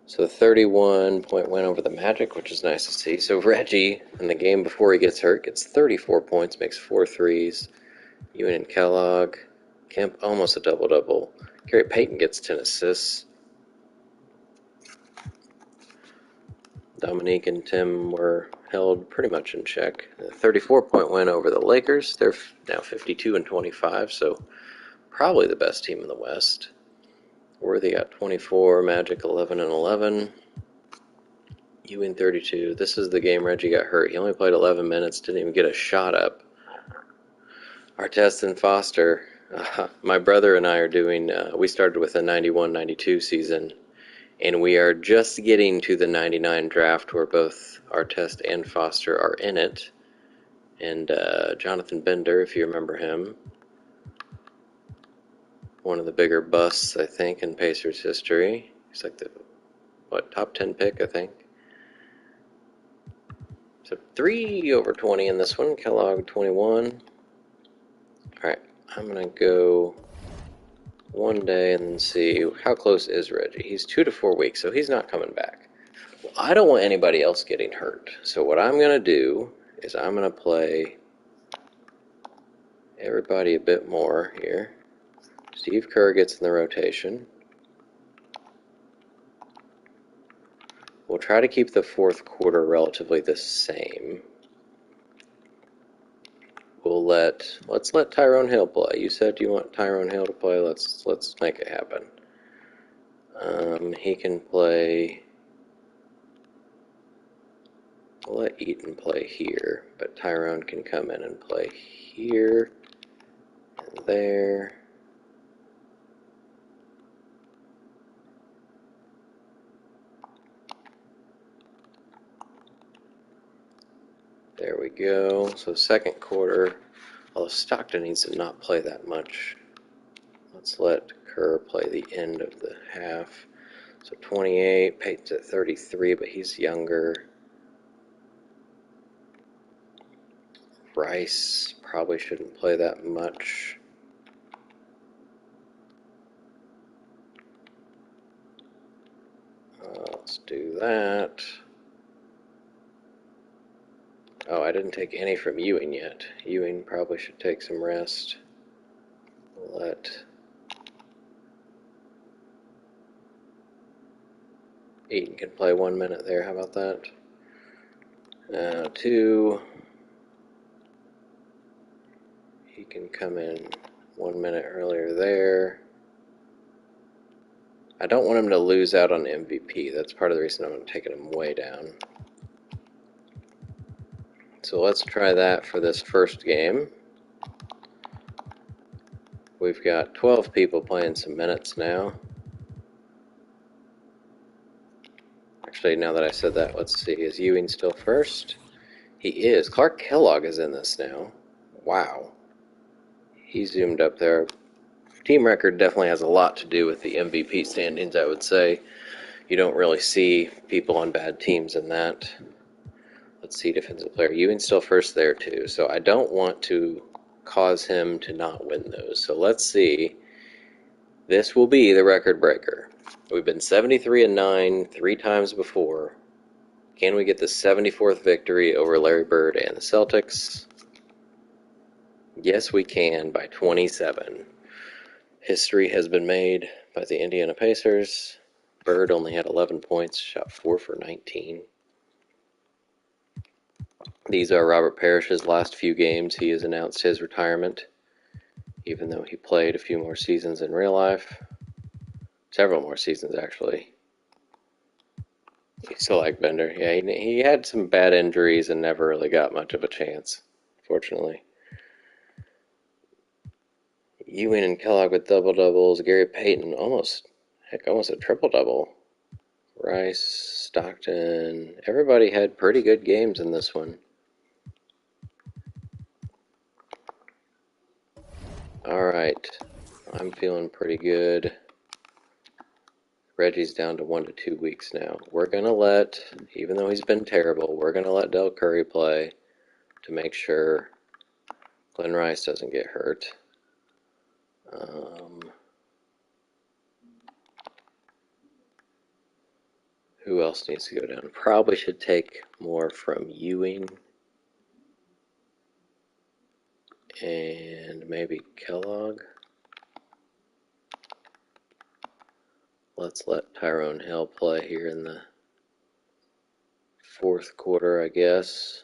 So 31-point win over the Magic, which is nice to see. So Reggie, in the game before he gets hurt, gets 34 points, makes 4 threes. Ewing and Kellogg. Kemp, almost a double-double. Gary Payton gets 10 assists. Dominique and Tim were held pretty much in check. A 34-point win over the Lakers. They're now 52-25, so probably the best team in the West. Worthy got 24, Magic 11-11. Ewing 32. This is the game Reggie got hurt. He only played 11 minutes, didn't even get a shot up. Artest and Foster. My brother and I are doing, we started with a 91-92 season, and we are just getting to the 99 draft where both Artest and Foster are in it. And Jonathan Bender, if you remember him, one of the bigger busts, I think, in Pacers history. He's like the, top 10 pick, I think. So 3 over 20 in this one. Kellogg 21. Alright, I'm going to go one day and see how close is Reggie. He's 2 to 4 weeks, so he's not coming back. Well, I don't want anybody else getting hurt. So what I'm going to do is I'm going to play everybody a bit more here. Steve Kerr gets in the rotation. We'll try to keep the 4th quarter relatively the same. Let's let Tyrone Hill play. You said you want Tyrone Hill to play. Let's make it happen. He can play. We'll let Eaton play here, but Tyrone can come in and play here and there. There we go. So 2nd quarter, although Stockton needs to not play that much. Let's let Kerr play the end of the half. So 28, Payton's at 33, but he's younger. Rice probably shouldn't play that much. Let's do that. Oh, I didn't take any from Ewing yet. Ewing probably should take some rest. Let Eaton can play 1 minute there. How about that? 2. He can come in 1 minute earlier there. I don't want him to lose out on MVP. That's part of the reason I'm taking him way down. So let's try that for this first game. We've got 12 people playing some minutes now. Actually, now that I said that, let's see. Is Ewing still first? He is. Clark Kellogg is in this now. Wow. he zoomed up there. Team record definitely has a lot to do with the MVP standings, I would say. You don't really see people on bad teams in that. Let's see, defensive player. Ewing's still first there, too. So I don't want to cause him to not win those. So let's see. This will be the record breaker. We've been 73-9 3 times before. Can we get the 74th victory over Larry Bird and the Celtics? Yes, we can, by 27. History has been made by the Indiana Pacers. Bird only had 11 points, shot 4 for 19. These are Robert Parrish's last few games. He has announced his retirement, even though he played a few more seasons in real life. Several more seasons, actually. You still like Bender. Yeah, he had some bad injuries and never really got much of a chance, fortunately. Ewing and Kellogg with double-doubles. Gary Payton almost a triple-double. Rice, Stockton. Everybody had pretty good games in this one. Alright. I'm feeling pretty good. Reggie's down to 1 to 2 weeks now. We're going to let, even though he's been terrible, we're going to let Del Curry play to make sure Glenn Rice doesn't get hurt. Who else needs to go down? Probably should take more from Ewing. And maybe Kellogg. Let's let Tyrone Hill play here in the fourth quarter, I guess.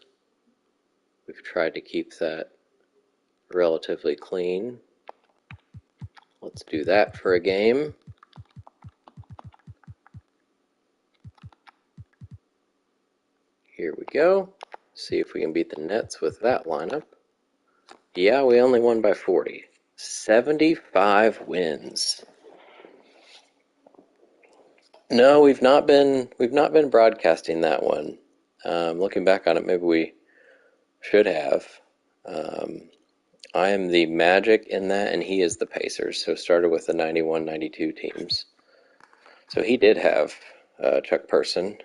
We've tried to keep that relatively clean. Let's do that for a game. Here we go. See if we can beat the Nets with that lineup. Yeah, we only won by 40. 75 wins. No, we've not been broadcasting that one. Looking back on it, maybe we should have. I am the Magic in that, and he is the Pacers. So started with the 91-92 teams. So he did have Chuck Person,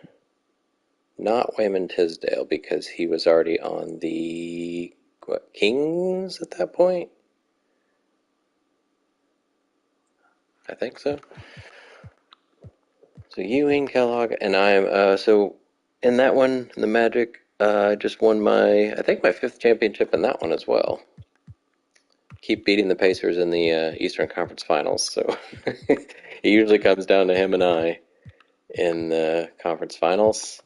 not Wayman Tisdale, because he was already on the Kings at that point. I think so. So Ewing, Kellogg, and I am so in that one, the Magic. I just won I think my 5th championship in that one as well. Keep beating the Pacers in the Eastern Conference Finals, so it usually comes down to him and I in the conference finals.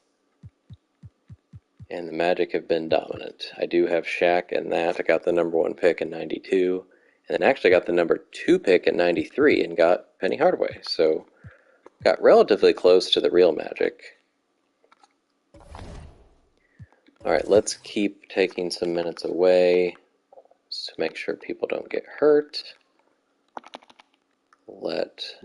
And the Magic have been dominant. I do have Shaq in that. I got the number 1 pick in 92, and then actually got the number 2 pick in 93 and got Penny Hardaway. So got relatively close to the real Magic. Alright, let's keep taking some minutes away to make sure people don't get hurt. Let's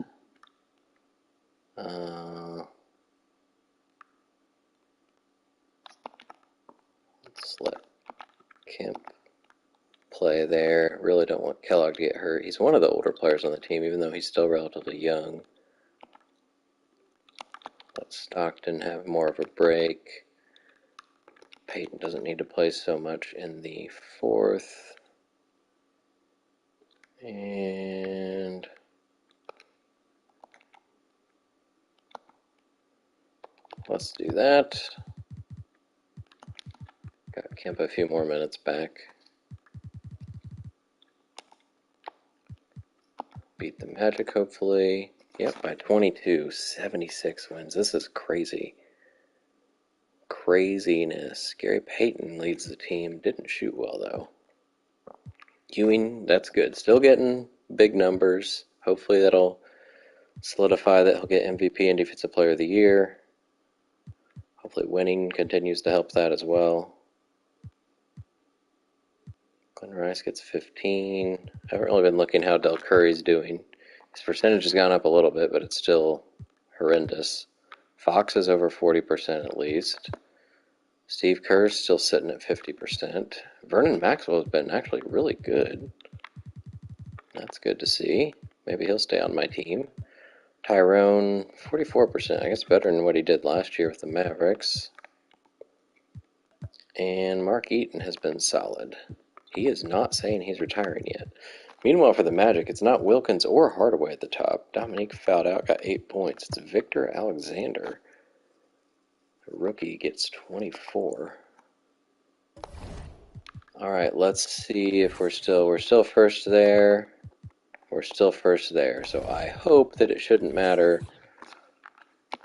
let Kemp play there. Really don't want Kellogg to get hurt. He's one of the older players on the team, even though he's still relatively young. Let Stockton have more of a break. Peyton doesn't need to play so much in the fourth. And let's do that. Got Kemp a few more minutes back. Beat the Magic, hopefully. Yep, by 22, 76 wins. This is crazy. Craziness. Gary Payton leads the team. Didn't shoot well, though. Ewing, that's good. Still getting big numbers. Hopefully that'll solidify that he'll get MVP and Defensive Player of the Year. Hopefully winning continues to help that as well. Glenn Rice gets 15. I haven't really been looking how Del Curry's doing. His percentage has gone up a little bit, but it's still horrendous. Fox is over 40% at least. Steve Kerr's still sitting at 50%. Vernon Maxwell has been actually really good. That's good to see. Maybe he'll stay on my team. Tyrone, 44%. I guess better than what he did last year with the Mavericks. And Mark Eaton has been solid. He is not saying he's retiring yet. Meanwhile, for the Magic, it's not Wilkins or Hardaway at the top. Dominique fouled out, got 8 points. It's Victor Alexander. The rookie gets 24. All right, let's see if we're still first there. We're still first there. So I hope that it shouldn't matter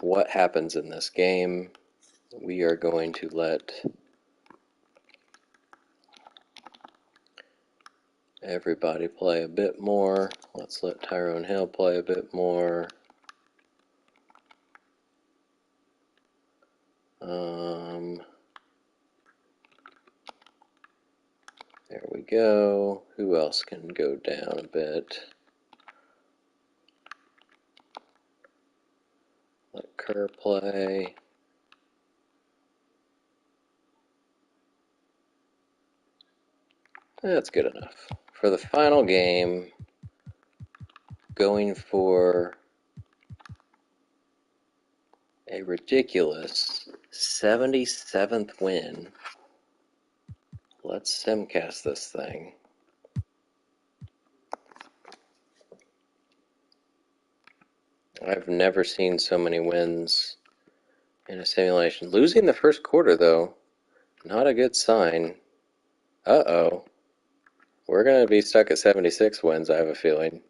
what happens in this game. We are going to let everybody play a bit more. Let's let Tyrone Hill play a bit more. There we go. Who else can go down a bit? Let Kerr play. That's good enough. For the final game, going for a ridiculous 77th win. Let's simcast this thing. I've never seen so many wins in a simulation. Losing the first quarter, though, not a good sign. Uh-oh. We're going to be stuck at 76 wins, I have a feeling.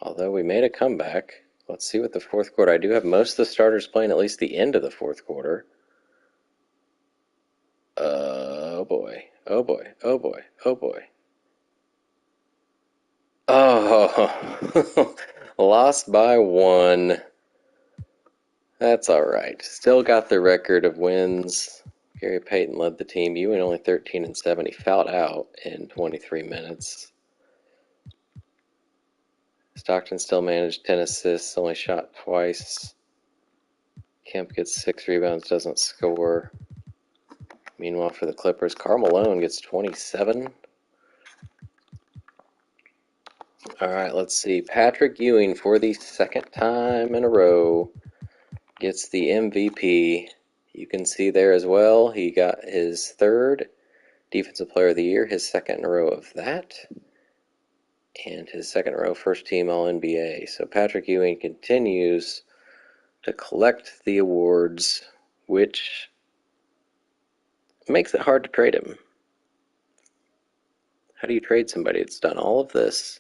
Although we made a comeback. Let's see what the fourth quarter. I do have most of the starters playing at least the end of the fourth quarter. Oh boy. Oh boy. Oh boy. Oh boy. Oh, lost by 1. That's all right. Still got the record of wins. Gary Payton led the team. Ewing only 13 and 7. He fouled out in 23 minutes. Stockton still managed 10 assists, only shot twice. Kemp gets 6 rebounds, doesn't score. Meanwhile, for the Clippers, Karl Malone gets 27. All right, let's see. Patrick Ewing, for the second time in a row, gets the MVP. You can see there as well, he got his 3rd Defensive Player of the Year, his 2nd in a row of that, and his 2nd in a row first team All-NBA. So Patrick Ewing continues to collect the awards, which makes it hard to trade him. How do you trade somebody that's done all of this?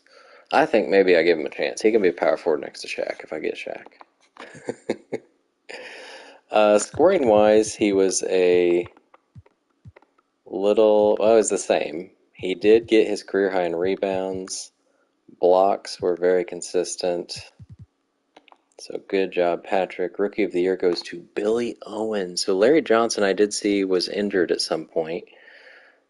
I think maybe I give him a chance. He can be a power forward next to Shaq if I get Shaq. Scoring-wise, he was a little... Well, it was the same. He did get his career high in rebounds. Blocks were very consistent. So good job, Patrick. Rookie of the Year goes to Billy Owens. So Larry Johnson, I did see, was injured at some point.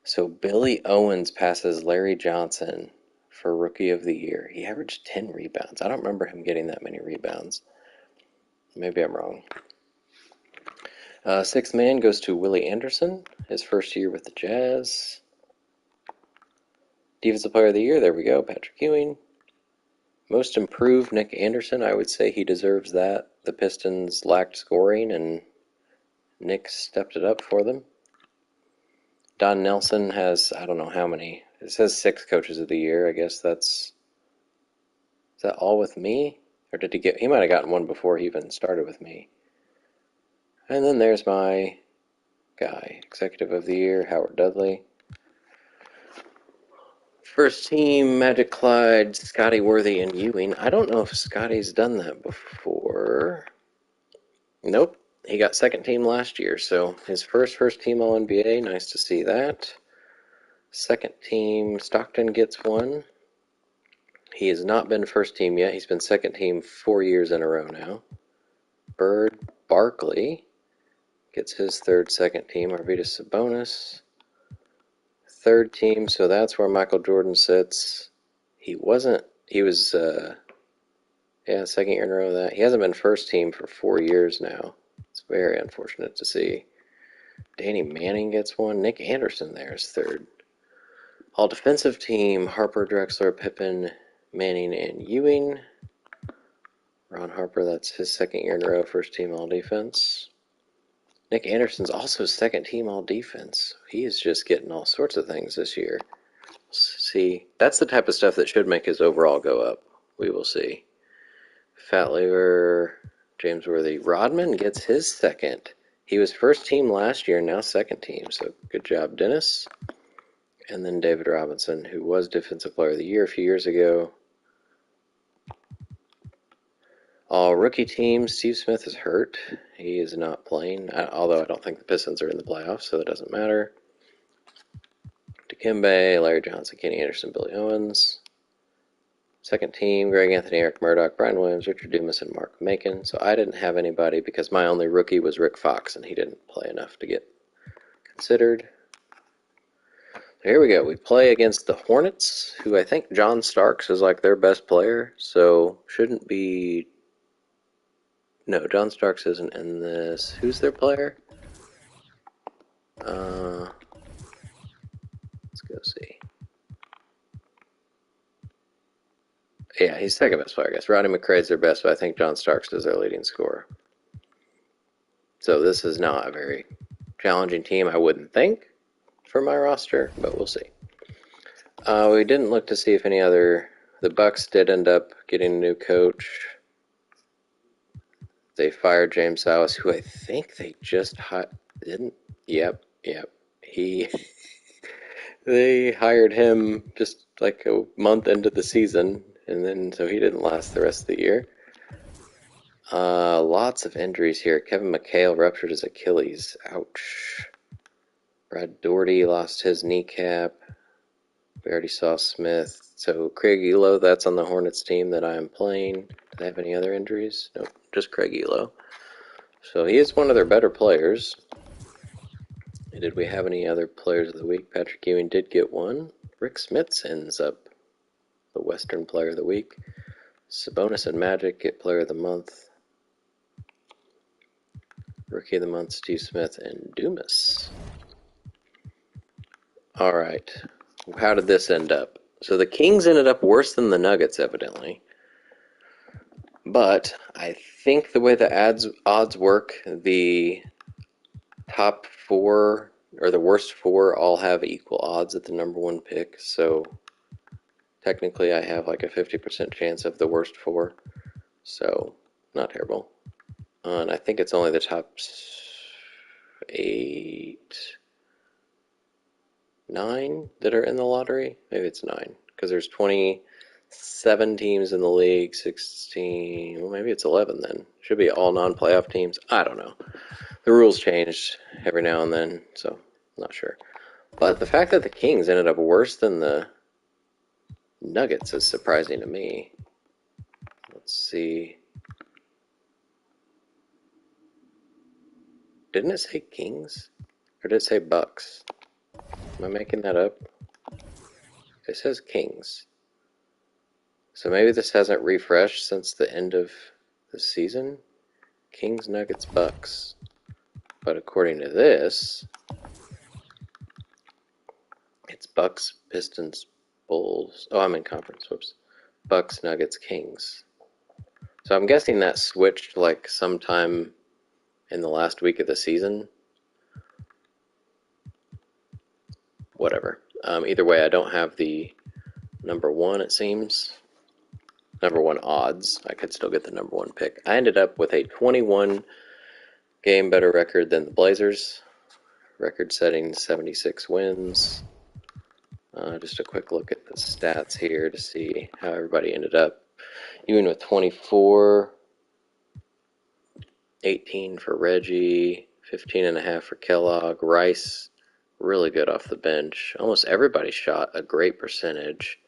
So Billy Owens passes Larry Johnson for Rookie of the Year. He averaged 10 rebounds. I don't remember him getting that many rebounds. Maybe I'm wrong. 6th man goes to Willie Anderson, his first year with the Jazz. Defensive Player of the Year, there we go, Patrick Ewing. Most improved, Nick Anderson. I would say he deserves that. The Pistons lacked scoring, and Nick stepped it up for them. Don Nelson has, I don't know how many. It says 6 Coaches of the Year. I guess is that all with me? Or did he might have gotten one before he even started with me. And then there's my guy, Executive of the Year, Howard Dudley. First team, Magic Clyde, Scotty Worthy, and Ewing. I don't know if Scotty's done that before. Nope. He got 2nd team last year, so his first team All-NBA. Nice to see that. 2nd team, Stockton gets 1. He has not been 1st team yet. He's been 2nd team 4 years in a row now. Bird Barkley gets his 3rd 2nd team. Arvydas Sabonis. 3rd team, so that's where Michael Jordan sits. He was, 2nd year in a row of that. He hasn't been 1st team for 4 years now. It's very unfortunate to see. Danny Manning gets 1. Nick Anderson there is 3rd. All defensive team, Harper, Drexler, Pippen, Manning, and Ewing. Ron Harper, that's his second year in a row, first team all defense. Nick Anderson's also second team all defense. He is just getting all sorts of things this year. See, that's the type of stuff that should make his overall go up. We will see. Fat Lever, James Worthy. Rodman gets his second. He was first team last year, now second team. So good job, Dennis. And then David Robinson, who was Defensive Player of the Year a few years ago. All rookie team, Steve Smith is hurt. He is not playing, although I don't think the Pistons are in the playoffs, so that doesn't matter. Dikembe, Larry Johnson, Kenny Anderson, Billy Owens. Second team, Greg Anthony, Eric Murdoch, Brian Williams, Richard Dumas, and Mark Macon. So I didn't have anybody because my only rookie was Rick Fox, and he didn't play enough to get considered. So here we go. We play against the Hornets, who I think John Starks is like their best player, so shouldn't be... No, John Starks isn't in this. Who's their player? Let's go see. Yeah, he's second best player, I guess. Rodney McRae's their best, but I think John Starks is their leading scorer. So this is not a very challenging team, I wouldn't think, for my roster, but we'll see. We didn't look to see if any other... The Bucks did end up getting a new coach. They fired James Silas, who I think they just didn't. Yep. They hired him just like a month into the season, and then so he didn't last the rest of the year. Lots of injuries here. Kevin McHale ruptured his Achilles. Ouch. Brad Doherty lost his kneecap. We already saw Smith. So Craig Elo, that's on the Hornets team that I am playing. Do they have any other injuries? Nope, just Craig Elo. So he is one of their better players. Did we have any other players of the week? Patrick Ewing did get one. Rick Smits ends up the Western Player of the Week. Sabonis and Magic get Player of the Month. Rookie of the Month, Steve Smith and Dumas. All right. How did this end up? So the Kings ended up worse than the Nuggets, evidently. But I think the way the odds work, the top four or the worst four all have equal odds at the number one pick. So technically I have like a 50% chance of the worst four. So not terrible. And I think it's only the top 9 that are in the lottery. Maybe it's 9 because there's 27 teams in the league, 16, well maybe it's 11 then. Should be all non-playoff teams. I don't know. The rules changed every now and then, so I'm not sure. But the fact that the Kings ended up worse than the Nuggets is surprising to me. Let's see. Didn't it say Kings? Or did it say Bucks? Am I making that up? It says Kings. So maybe this hasn't refreshed since the end of the season. Kings, Nuggets, Bucks. But according to this, it's Bucks, Pistons, Bulls. Oh, I'm in conference. Whoops. Bucks, Nuggets, Kings. So I'm guessing that switched like sometime in the last week of the season. Whatever. Either way, I don't have the number one, it seems. Number one odds. I could still get the number one pick. I ended up with a 21 game better record than the Blazers. Record setting 76 wins. Just a quick look at the stats here to see how everybody ended up. Ewing with 24, 18 for Reggie, 15.5 for Kellogg. Rice, really good off the bench. Almost everybody shot a great percentage,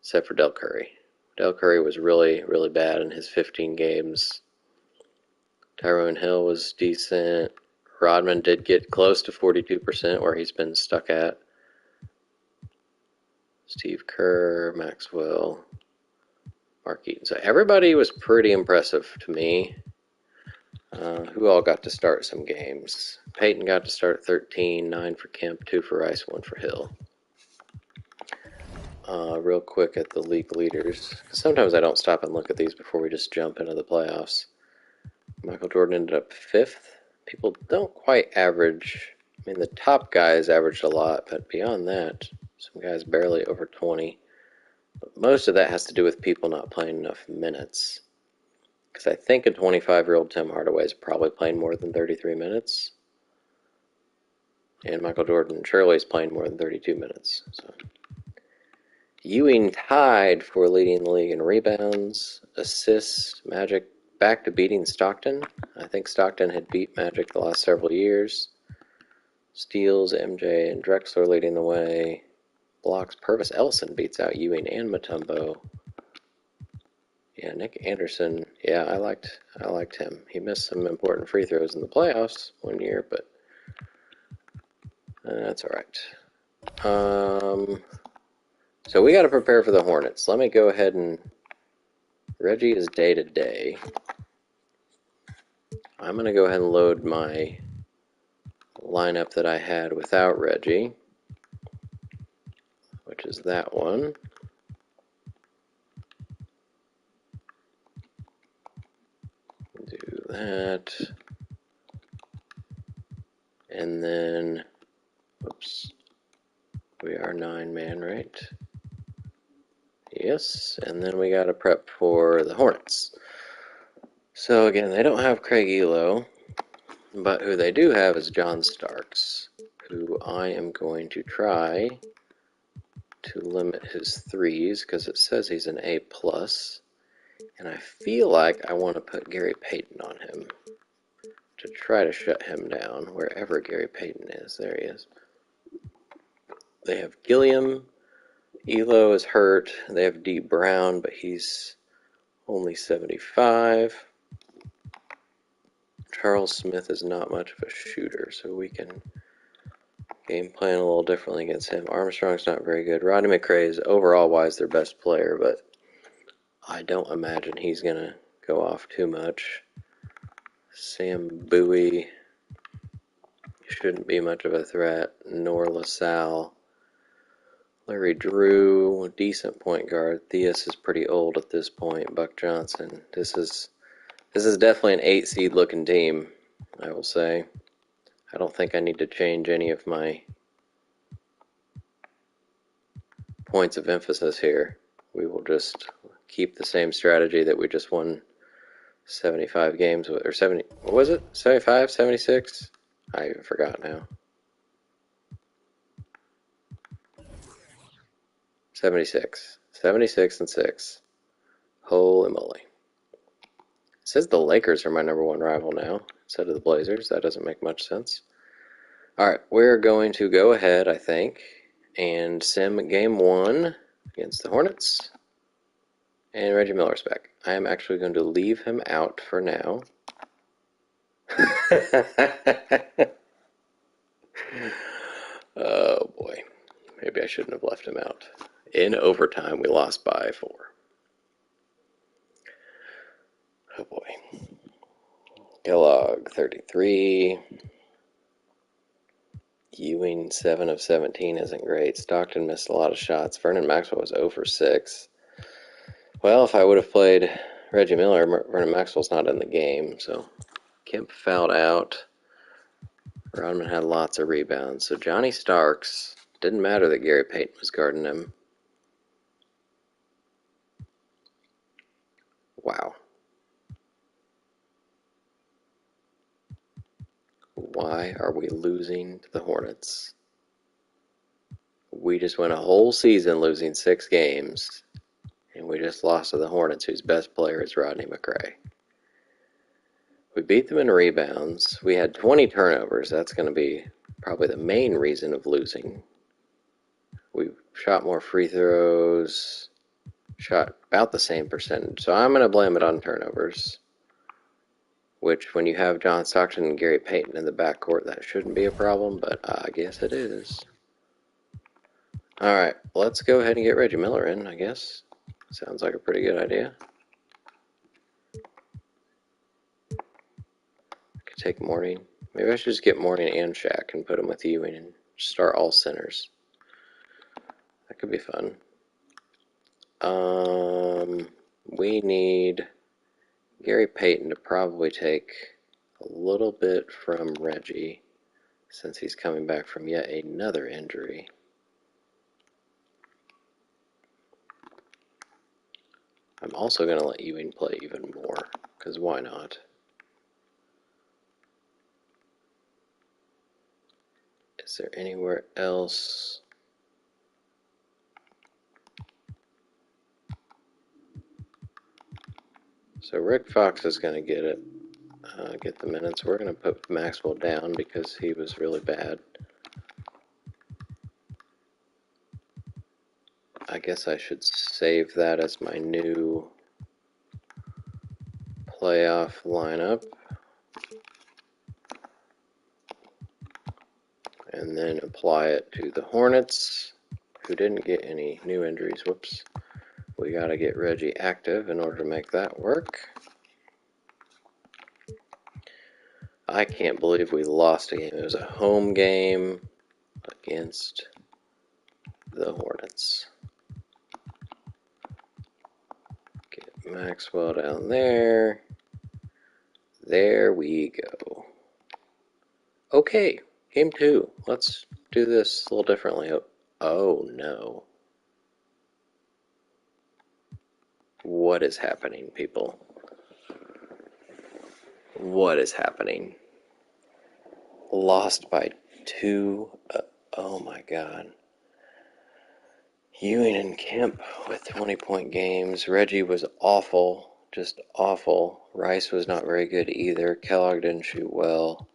except for Del Curry. Del Curry was really, really bad in his 15 games. Tyrone Hill was decent. Rodman did get close to 42%, where he's been stuck at. Steve Kerr, Maxwell, Mark Eaton. So everybody was pretty impressive to me. Who all got to start some games? Peyton got to start 13, 9 for Kemp, 2 for Rice, 1 for Hill. Real quick at the league leaders. Sometimes I don't stop and look at these before we just jump into the playoffs. Michael Jordan ended up 5th. People don't quite average. I mean, the top guys averaged a lot, but beyond that, some guys barely over 20. But most of that has to do with people not playing enough minutes. Because I think a 25-year-old Tim Hardaway is probably playing more than 33 minutes. And Michael Jordan surely is playing more than 32 minutes. So Ewing tied for leading the league in rebounds, assists. Magic back to beating Stockton. I think Stockton had beat Magic the last several years. Steals, MJ and Drexler leading the way. Blocks, Purvis Ellison beats out Ewing and Mutombo. Yeah, Nick Anderson. Yeah, I liked him. He missed some important free throws in the playoffs one year, but that's all right. So we got to prepare for the Hornets. Let me go ahead and Reggie is day to day. I'm going to go ahead and load my lineup that I had without Reggie, which is that one. Do that. And then, whoops, we are 9-man, right? Yes, and then we got to prep for the Hornets. So again, they don't have Craig Elo, but who they do have is John Starks, who I am going to try to limit his threes because it says he's an A+, and I feel like I want to put Gary Payton on him to try to shut him down wherever Gary Payton is. There he is. They have Gilliam. Elo is hurt. They have D. Brown, but he's only 75. Charles Smith is not much of a shooter, so we can game plan a little differently against him. Armstrong's not very good. Rodney McRae is overall wise their best player, but I don't imagine he's going to go off too much. Sam Bowie shouldn't be much of a threat, nor LaSalle. Larry Drew, decent point guard. Theus is pretty old at this point. Buck Johnson. This is definitely an 8 seed looking team, I will say. I don't think I need to change any of my points of emphasis here. We will just keep the same strategy that we just won 75 games with, or 70, what was it? 75, 76? I even forgot now. 76. 76 and 6. Holy moly. It says the Lakers are my number one rival now instead of the Blazers. That doesn't make much sense. All right, we're going to go ahead, I think, and sim game 1 against the Hornets. And Reggie Miller's back. I am actually going to leave him out for now. Oh boy. Maybe I shouldn't have left him out. In overtime, we lost by 4. Oh boy. Kellogg, 33. Ewing, 7 of 17 isn't great. Stockton missed a lot of shots. Vernon Maxwell was 0 for 6. Well, if I would have played Reggie Miller, Vernon Maxwell's not in the game, so Kemp fouled out. Rodman had lots of rebounds. So Johnny Starks, didn't matter that Gary Payton was guarding him. Wow. Why are we losing to the Hornets? We just went a whole season losing 6 games, and we just lost to the Hornets, whose best player is Rodney McRae. We beat them in rebounds. We had 20 turnovers. That's going to be probably the main reason of losing. We shot more free throws, shot about the same percentage. So I'm going to blame it on turnovers, which when you have John Stockton and Gary Payton in the backcourt, that shouldn't be a problem, but I guess it is. All right, let's go ahead and get Reggie Miller in, I guess. Sounds like a pretty good idea. Could take Morning. Maybe I should just get Morning and Shaq and put them with Ewing and start all centers. That could be fun. We need Gary Payton to probably take a little bit from Reggie since he's coming back from yet another injury. I'm also going to let Ewing play even more, because why not? Is there anywhere else? So Rick Fox is going to get it, get the minutes. We're going to put Maxwell down because he was really bad. I guess I should save that as my new playoff lineup. And then apply it to the Hornets, who didn't get any new injuries. Whoops. We got to get Reggie active in order to make that work. I can't believe we lost a game. It was a home game against the Hornets. Get Maxwell down there. There we go. Okay, game 2. Let's do this a little differently. Oh no. What is happening, people? What is happening? Lost by 2. Oh my god. Ewing and Kemp with 20-point games. Reggie was awful, just awful. Rice was not very good either. Kellogg didn't shoot well.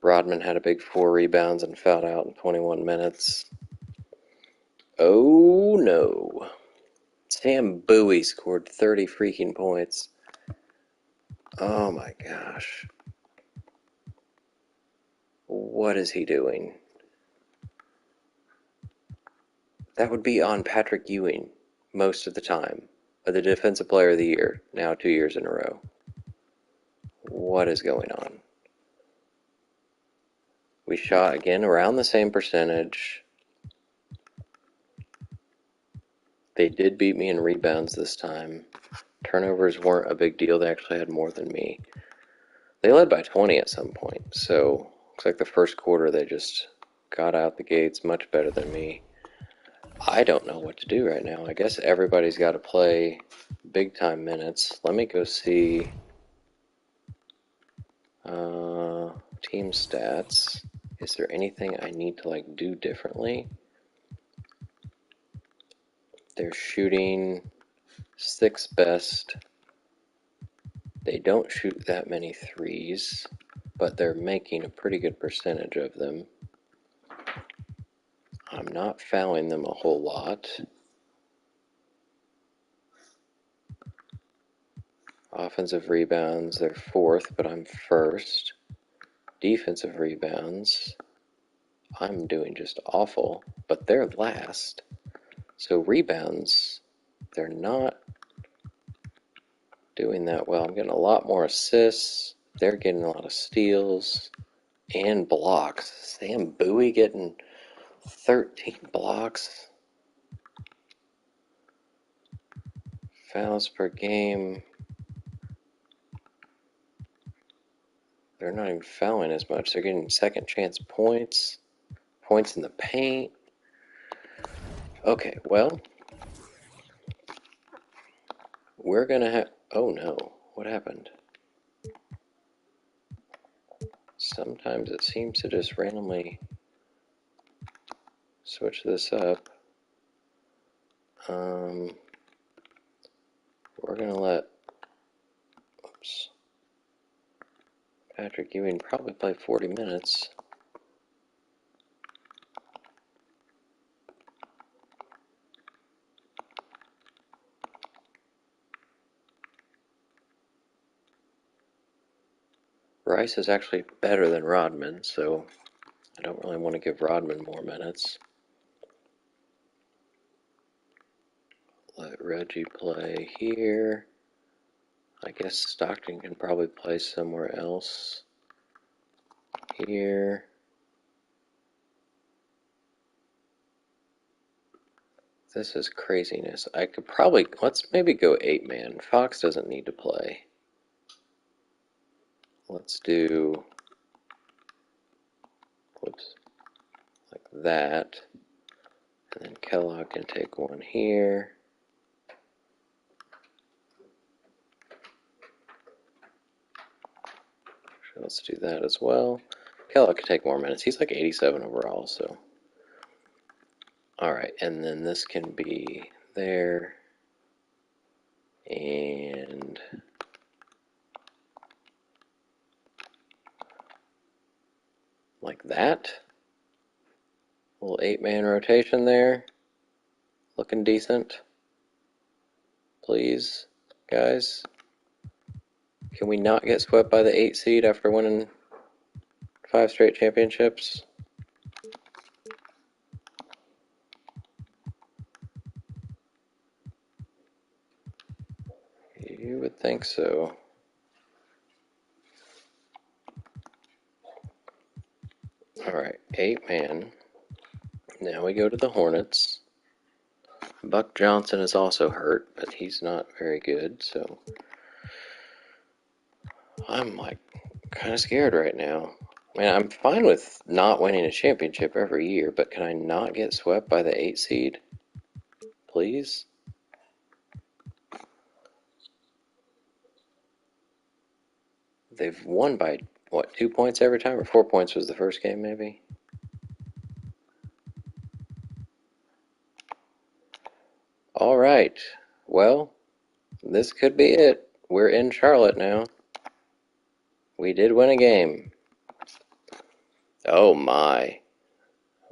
Rodman had a big 4 rebounds and fouled out in 21 minutes. Oh no. Sam Bowie scored 30 freaking points. Oh my gosh. What is he doing? That would be on Patrick Ewing most of the time. The Defensive Player of the Year, now 2 years in a row. What is going on? We shot again around the same percentage. They did beat me in rebounds this time. Turnovers weren't a big deal. They actually had more than me. They led by 20 at some point, so looks like the first quarter they just got out the gates much better than me. I don't know what to do right now. I guess everybody's got to play big time minutes. Let me go see team stats. Is there anything I need to do differently? They're shooting 6th best. They don't shoot that many threes, but they're making a pretty good percentage of them. I'm not fouling them a whole lot. Offensive rebounds, they're 4th, but I'm 1st. Defensive rebounds, I'm doing just awful, but they're last. So rebounds, they're not doing that well. I'm getting a lot more assists. They're getting a lot of steals and blocks. Sam Bowie getting 13 blocks. Fouls per game. They're not even fouling as much. They're getting second chance points. Points in the paint. Okay, well, we're going to have... Oh no, what happened? Sometimes it seems to just randomly switch this up. We're going to let... Oops. Patrick Ewing probably play 40 minutes. Rice is actually better than Rodman, so I don't really want to give Rodman more minutes. Let Reggie play here. I guess Stockton can probably play somewhere else. Here. This is craziness. I could probably, let's maybe go 8-man. Fox doesn't need to play. Let's do, whoops, like that. And then Kellogg can take one here. So let's do that as well. Kellogg can take more minutes. He's like 87 overall, so. Alright, and then this can be there. And like that. A little 8-man rotation there. Looking decent. Please, guys. Can we not get swept by the 8 seed after winning 5 straight championships? You would think so. Alright, 8-man. Now we go to the Hornets. Buck Johnson is also hurt, but he's not very good, so I'm like kind of scared right now. I mean, I'm fine with not winning a championship every year, but can I not get swept by the 8 seed? Please? They've won by, what, 2 points every time? Or 4 points was the first game, maybe? Alright. Well, this could be it. We're in Charlotte now. We did win a game. Oh my.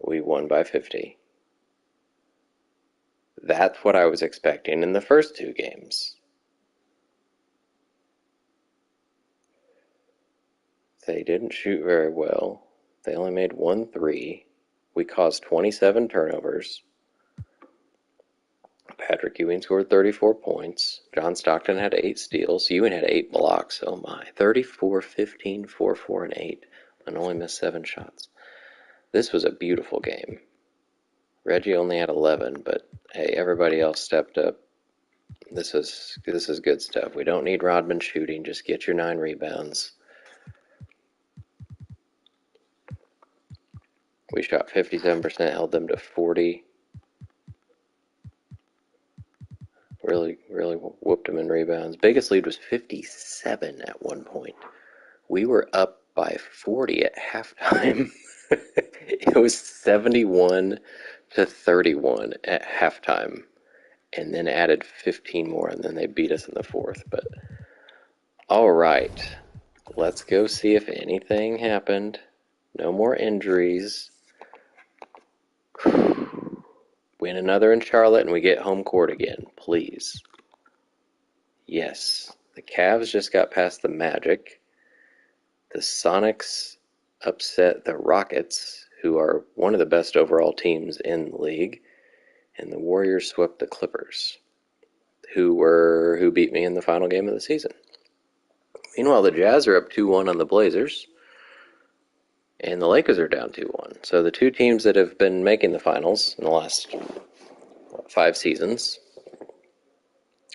We won by 50. That's what I was expecting in the first 2 games. They didn't shoot very well. They only made 1 3. We caused 27 turnovers. Patrick Ewing scored 34 points. John Stockton had 8 steals. Ewing had 8 blocks. Oh my. 34, 15, 4, 4, and 8. And only missed 7 shots. This was a beautiful game. Reggie only had 11, but hey, everybody else stepped up. This is good stuff. We don't need Rodman shooting. Just get your 9 rebounds. We shot 57%, held them to 40. Really whooped them in rebounds. Biggest lead was 57 at one point. We were up by 40 at halftime. It was 71 to 31 at halftime, and then added 15 more, and then they beat us in the fourth. But all right, let's go see if anything happened. No more injuries. Win another in Charlotte, and we get home court again, please. Yes, the Cavs just got past the Magic. The Sonics upset the Rockets, who are one of the best overall teams in the league, and the Warriors swept the Clippers, who beat me in the final game of the season. Meanwhile, the Jazz are up 2-1 on the Blazers, and the Lakers are down 2-1. So the 2 teams that have been making the finals in the last 5 seasons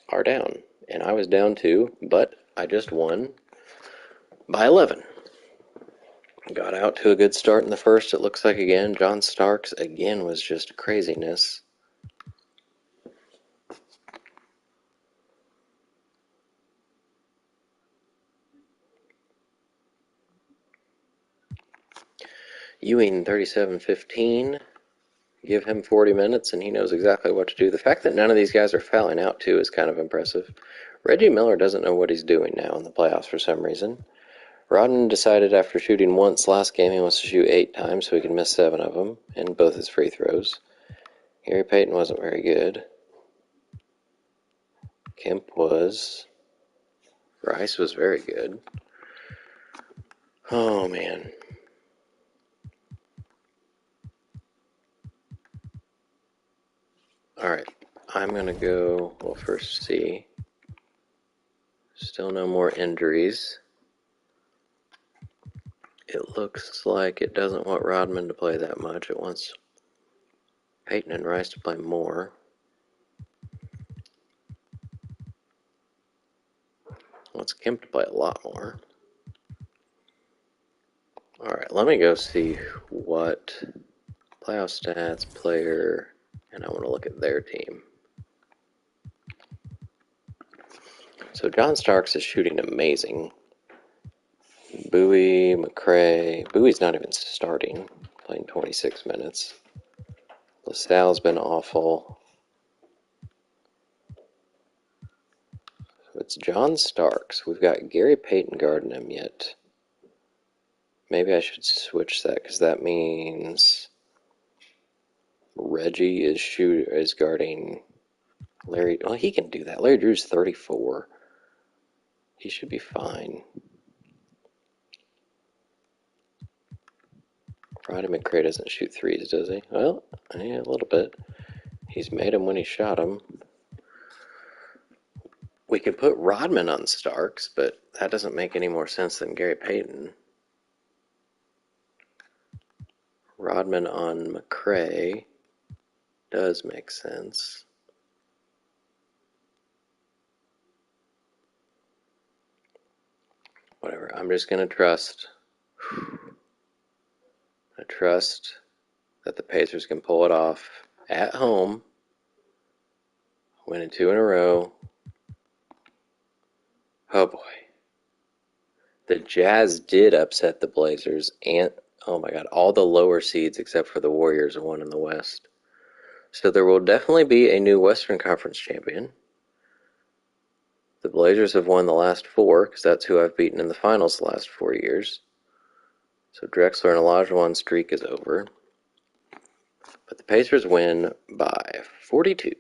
are down. And I was down too, but I just won by 11. Got out to a good start in the first, it looks like again. John Starks again was just craziness. Ewing 37-15. Give him 40 minutes and he knows exactly what to do. The fact that none of these guys are fouling out too is kind of impressive. Reggie Miller doesn't know what he's doing now in the playoffs for some reason. Rodman decided after shooting once last game he wants to shoot 8 times so he can miss 7 of them and both his free throws. Gary Payton wasn't very good. Kemp was. Rice was very good. Oh man. Alright, I'm gonna go, we'll first see. Still no more injuries. It looks like it doesn't want Rodman to play that much. It wants Payton and Rice to play more. wants Kim to play a lot more. Alright, let me go see what playoff stats, player, and I want to look at their team. So John Starks is shooting amazing. Bowie, McCray. Bowie's not even starting, playing 26 minutes. LaSalle's been awful. So it's John Starks. We've got Gary Payton guarding him yet. Maybe I should switch that because that means Reggie is guarding Larry. Well, he can do that. Larry Drew's 34. He should be fine. Roddy McCray doesn't shoot threes, does he? Well, yeah, a little bit. He's made them when he shot them. We could put Rodman on Starks, but that doesn't make any more sense than Gary Payton. Rodman on McCray does make sense. Whatever, I'm just going to trust. I trust that the Pacers can pull it off at home, winning 2 in a row. Oh boy. The Jazz did upset the Blazers, and oh my god, all the lower seeds except for the Warriors won in the West. So there will definitely be a new Western Conference champion. The Blazers have won the last 4, because that's who I've beaten in the finals the last 4 years. So Drexler and Olajuwon's streak is over. But the Pacers win by 42.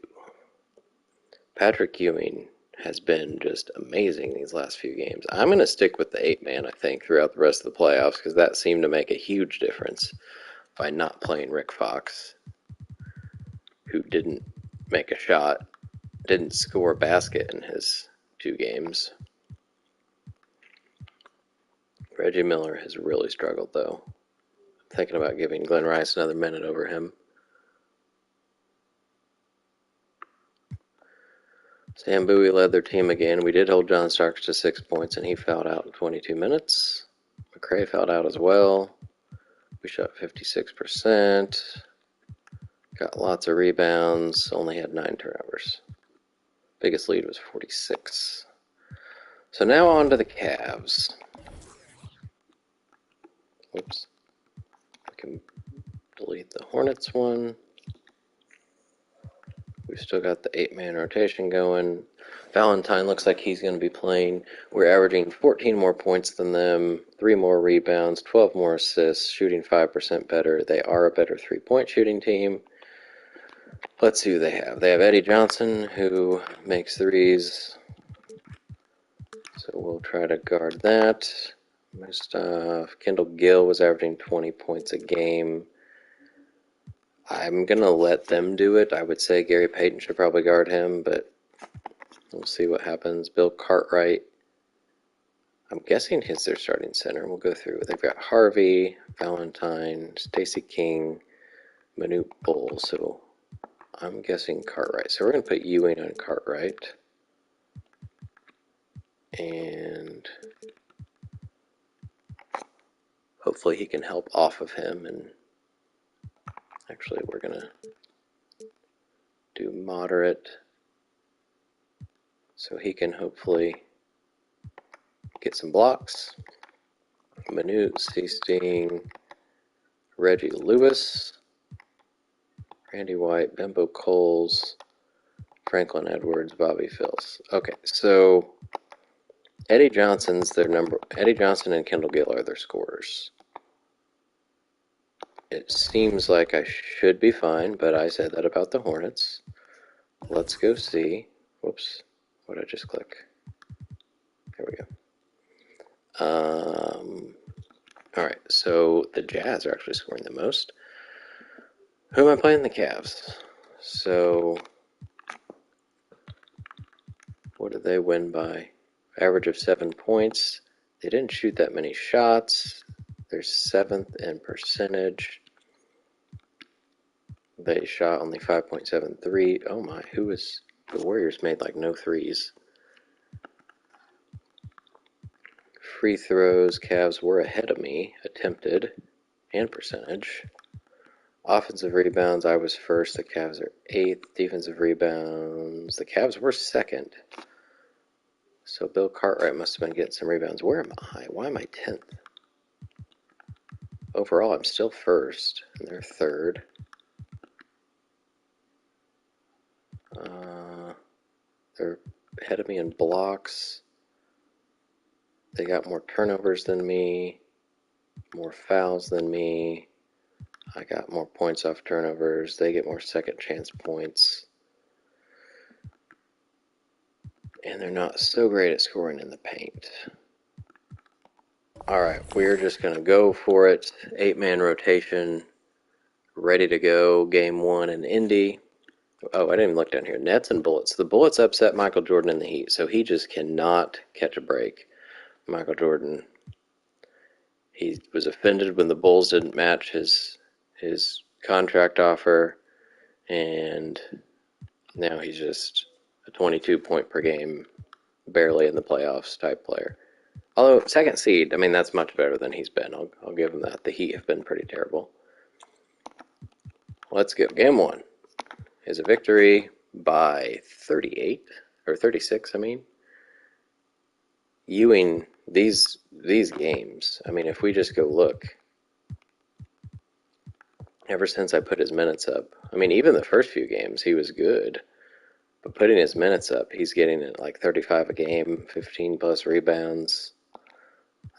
Patrick Ewing has been just amazing these last few games. I'm going to stick with the 8-man, I think, throughout the rest of the playoffs, because that seemed to make a huge difference by not playing Rick Fox, who didn't make a shot, didn't score a basket in his 2 games. Reggie Miller has really struggled, though. I'm thinking about giving Glenn Rice another minute over him. Sam Bowie led their team again. We did hold John Starks to 6 points, and he fouled out in 22 minutes. McCray fouled out as well. We shot 56%. Got lots of rebounds. Only had 9 turnovers. Biggest lead was 46. So now on to the Cavs. Oops. I can delete the Hornets one. We've still got the 8-man rotation going. Valentine looks like he's going to be playing. We're averaging 14 more points than them, 3 more rebounds, 12 more assists, shooting 5% better. They are a better 3-point shooting team. Let's see who they have. They have Eddie Johnson, who makes threes. So we'll try to guard that. Kendall Gill was averaging 20 points a game. I'm going to let them do it. I would say Gary Payton should probably guard him, but we'll see what happens. Bill Cartwright, I'm guessing he's their starting center. We'll go through. They've got Harvey, Valentine, Stacey King, Manute Bol. So I'm guessing Cartwright. So we're going to put Ewing on Cartwright. And hopefully he can help off of him. And actually we're going to do moderate so he can hopefully get some blocks. Manute, Seasting, Reggie Lewis, Randy White, Bimbo Coles, Franklin Edwards, Bobby Phills. Okay, so Eddie Johnson and Kendall Gill are their scorers. It seems like I should be fine, but I said that about the Hornets. Let's go see. Whoops, what did I just click? There we go. Alright, so the Jazz are actually scoring the most. Who am I playing? The Cavs. So, what did they win by? Average of 7 points. They didn't shoot that many shots. They're 7th in percentage. They shot only 5.73. Oh my, the Warriors made like no threes. free throws, Cavs were ahead of me, attempted, and percentage. Offensive rebounds, I was first. The Cavs are 8th. Defensive rebounds, the Cavs were 2nd. So Bill Cartwright must have been getting some rebounds. Where am I? Why am I 10th? Overall, I'm still first, and they're 3rd. They're ahead of me in blocks. They got more turnovers than me, more fouls than me. I got more points off turnovers. They get more second chance points. And they're not so great at scoring in the paint. Alright, we're just going to go for it. 8-man rotation. Ready to go. Game 1 in Indy. Oh, I didn't even look down here. Nets and Bullets. The Bullets upset Michael Jordan in the Heat, so he just cannot catch a break. Michael Jordan. He was offended when the Bulls didn't match his contract offer, and now he's just a 22 point per game, barely in the playoffs type player. Although second seed, I mean, that's much better than he's been. I'll give him that. The Heat have been pretty terrible. Let's go. Game 1 is a victory by 38 or 36. I mean, Ewing, these games. I mean, if we just go look, ever since I put his minutes up, I mean, even the first few games he was good, but putting his minutes up, he's getting it like 35 a game, 15 plus rebounds.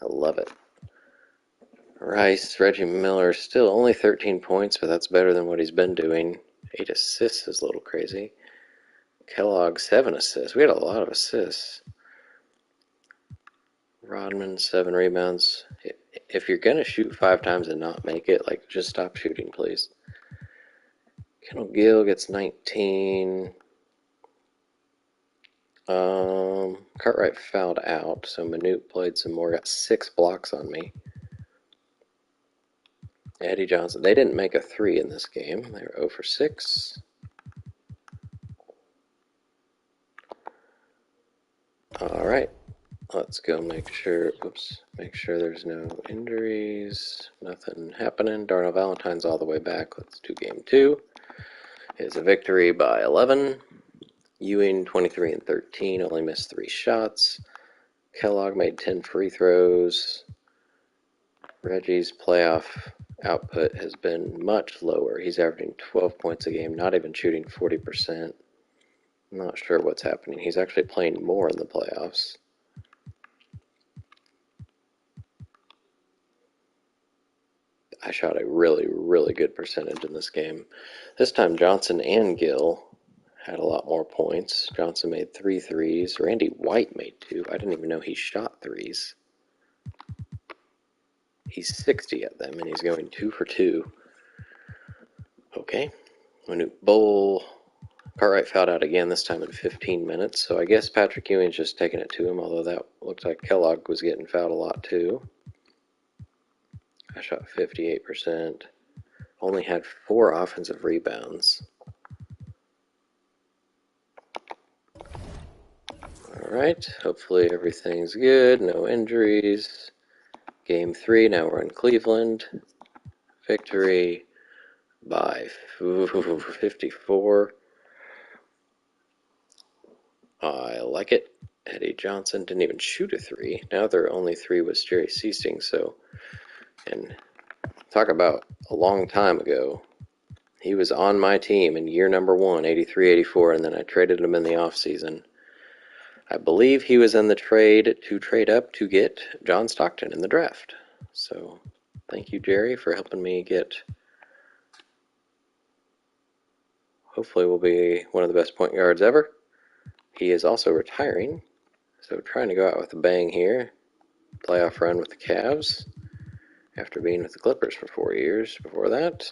I love it. Rice, Reggie Miller, still only 13 points, but that's better than what he's been doing. 8 assists is a little crazy. Kellogg, 7 assists. We had a lot of assists. Rodman, 7 rebounds. If you're going to shoot 5 times and not make it, like, just stop shooting, please. Kendall Gill gets 19. Cartwright fouled out, so Manute played some more. Got 6 blocks on me. Eddie Johnson. They didn't make a 3 in this game. They were 0 for 6. All right. Let's go make sure there's no injuries. Nothing happening. Darnell Valentine's all the way back. Let's do game 2. It's a victory by 11. Ewing, 23 and 13, only missed 3 shots. Kellogg made 10 free throws. Reggie's playoff output has been much lower. He's averaging 12 points a game, not even shooting 40%. I'm not sure what's happening. He's actually playing more in the playoffs. I shot a really, really good percentage in this game. This time Johnson and Gill had a lot more points. Johnson made 3 threes. Randy White made 2. I didn't even know he shot 3s. He's 60 at them, and he's going 2 for 2. Okay. Manute Bol. Cartwright fouled out again, this time in 15 minutes. So I guess Patrick Ewing's just taking it to him, although that looks like Kellogg was getting fouled a lot too. I shot 58%. Only had 4 offensive rebounds. Alright, hopefully everything's good. No injuries. Game 3, now we're in Cleveland. Victory by 54. I like it. Eddie Johnson didn't even shoot a 3. Now their only 3 was Jerry Seasting, so, and talk about a long time ago. He was on my team in year number 1, 83-84, and then I traded him in the offseason. I believe he was in the trade up to get John Stockton in the draft. So thank you, Jerry, for helping me get, hopefully will be one of the best point guards ever. He is also retiring, so trying to go out with a bang here. Playoff run with the Cavs after being with the Clippers for 4 years before that.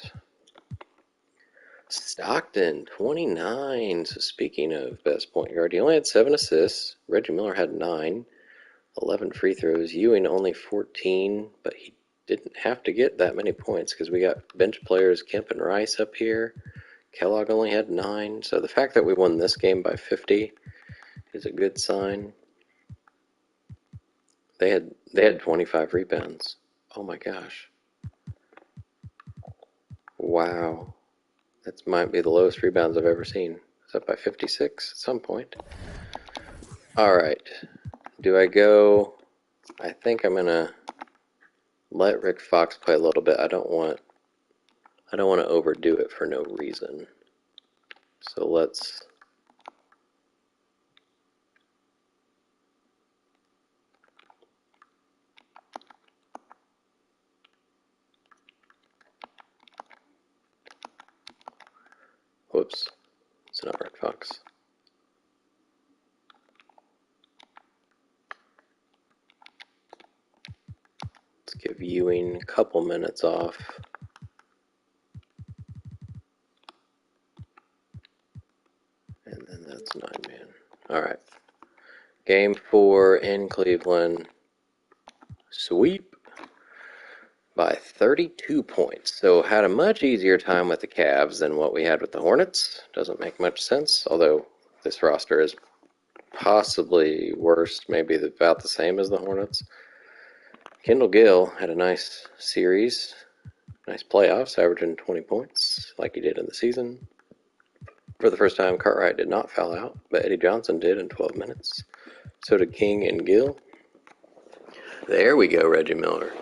Stockton, 29. So speaking of best point guard, he only had 7 assists. Reggie Miller had 9. 11 free throws. Ewing only 14, but he didn't have to get that many points because we got bench players Kemp and Rice up here. Kellogg only had 9. So the fact that we won this game by 50 is a good sign. They had 25 rebounds. Oh my gosh. Wow. That might be the lowest rebounds I've ever seen. It's up by 56 at some point. Alright. Do I go... I think I'm gonna let Rick Fox play a little bit. I don't want to overdo it for no reason. So let's... Whoops. It's not Rick Fox. Let's give Ewing a couple minutes off. And then that's 9 man. Alright. Game 4 in Cleveland. Sweep by 32 points. So had a much easier time with the Cavs than what we had with the Hornets. Doesn't make much sense, although this roster is possibly worse, maybe about the same as the Hornets. Kendall Gill had a nice series, nice playoffs, averaging 20 points like he did in the season. For the first time, Cartwright did not foul out, but Eddie Johnson did in 12 minutes. So did King and Gill. There we go, Reggie Miller.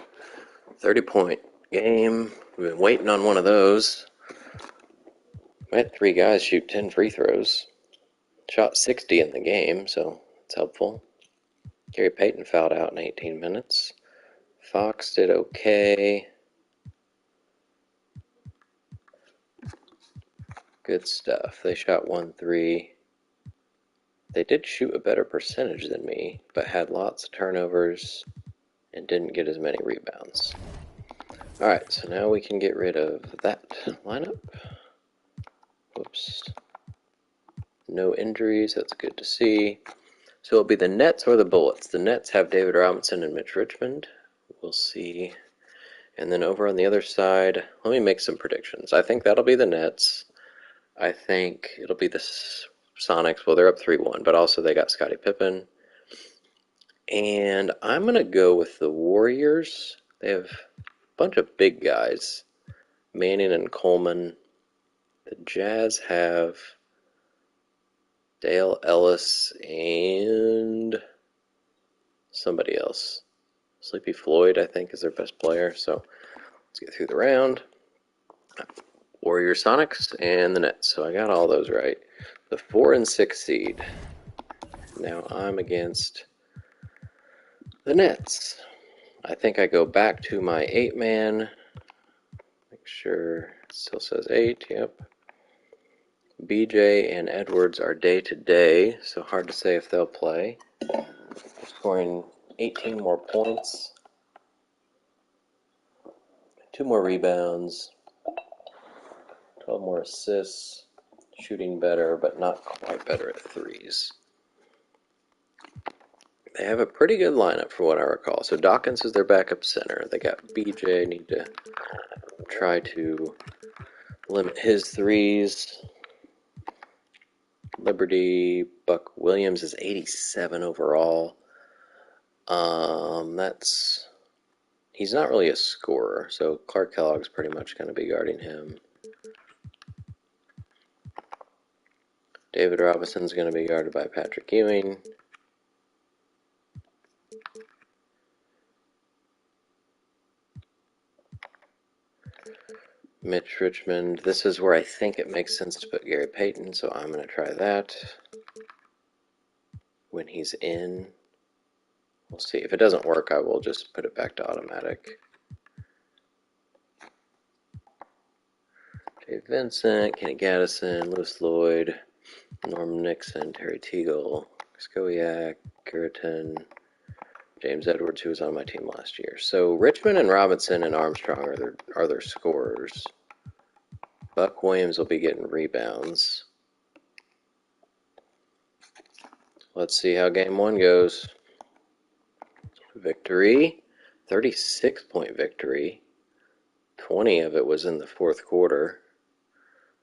30-point game. We've been waiting on one of those. We had 3 guys shoot 10 free throws. Shot 60 in the game, so it's helpful. Gary Payton fouled out in 18 minutes. Fox did okay. Good stuff. They shot 1-3. They did shoot a better percentage than me, but had lots of turnovers and didn't get as many rebounds. Alright, so now we can get rid of that lineup. Whoops. No injuries, that's good to see. So it'll be the Nets or the Bullets. The Nets have David Robinson and Mitch Richmond. We'll see. And then over on the other side, let me make some predictions. I think that'll be the Nets. I think it'll be the Sonics. Well, they're up 3-1, but also they got Scottie Pippen. And I'm going to go with the Warriors. They have a bunch of big guys. Manning and Coleman. The Jazz have Dale Ellis and somebody else. Sleepy Floyd, I think, is their best player. So let's get through the round. Warriors, Sonics, and the Nets. So I got all those right. The 4 and 6 seed. Now I'm against the Nets. I think I go back to my 8-man. Make sure it still says 8. Yep. BJ and Edwards are day-to-day, so hard to say if they'll play. Scoring 18 more points. 2 more rebounds. 12 more assists. Shooting better, but not quite better at threes. They have a pretty good lineup for what I recall. So Dawkins is their backup center. They got BJ, need to try to limit his threes. Liberty, Buck Williams is 87 overall. He's not really a scorer, so Clark Kellogg's pretty much going to be guarding him. David Robinson's going to be guarded by Patrick Ewing. Mitch Richmond. This is where I think it makes sense to put Gary Payton, so I'm going to try that when he's in. We'll see. If it doesn't work, I will just put it back to automatic. Jay Vincent, Kenny Gaddison, Lewis Lloyd, Norm Nixon, Terry Teagle, Skowiak, Curitin, James Edwards, who was on my team last year. So Richmond and Robinson and Armstrong are their scorers. Buck Williams will be getting rebounds. Let's see how game 1 goes. Victory, 36-point victory. 20 of it was in the fourth quarter.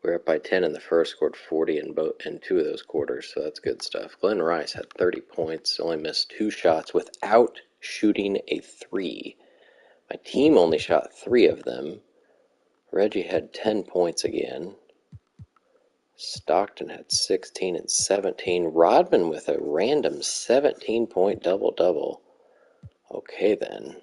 We were up by 10 in the first, scored 40 in 2 of those quarters, so that's good stuff. Glenn Rice had 30 points, only missed 2 shots without shooting a 3. My team only shot 3 of them. Reggie had 10 points again. Stockton had 16 and 17. Rodman with a random 17-point double-double. Okay, then.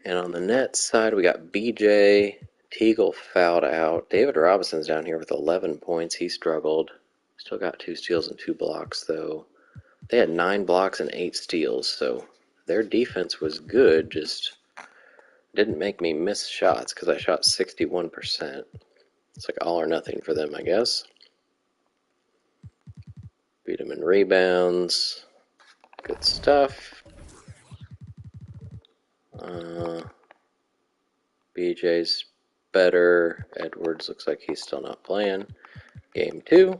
And on the net side, we got BJ. Teagle fouled out. David Robinson's down here with 11 points. He struggled. Still got 2 steals and 2 blocks, though. They had 9 blocks and 8 steals, so their defense was good, just didn't make me miss shots because I shot 61%. It's like all or nothing for them, I guess. Beat them in rebounds. Good stuff. BJ's better. Edwards looks like he's still not playing. Game 2.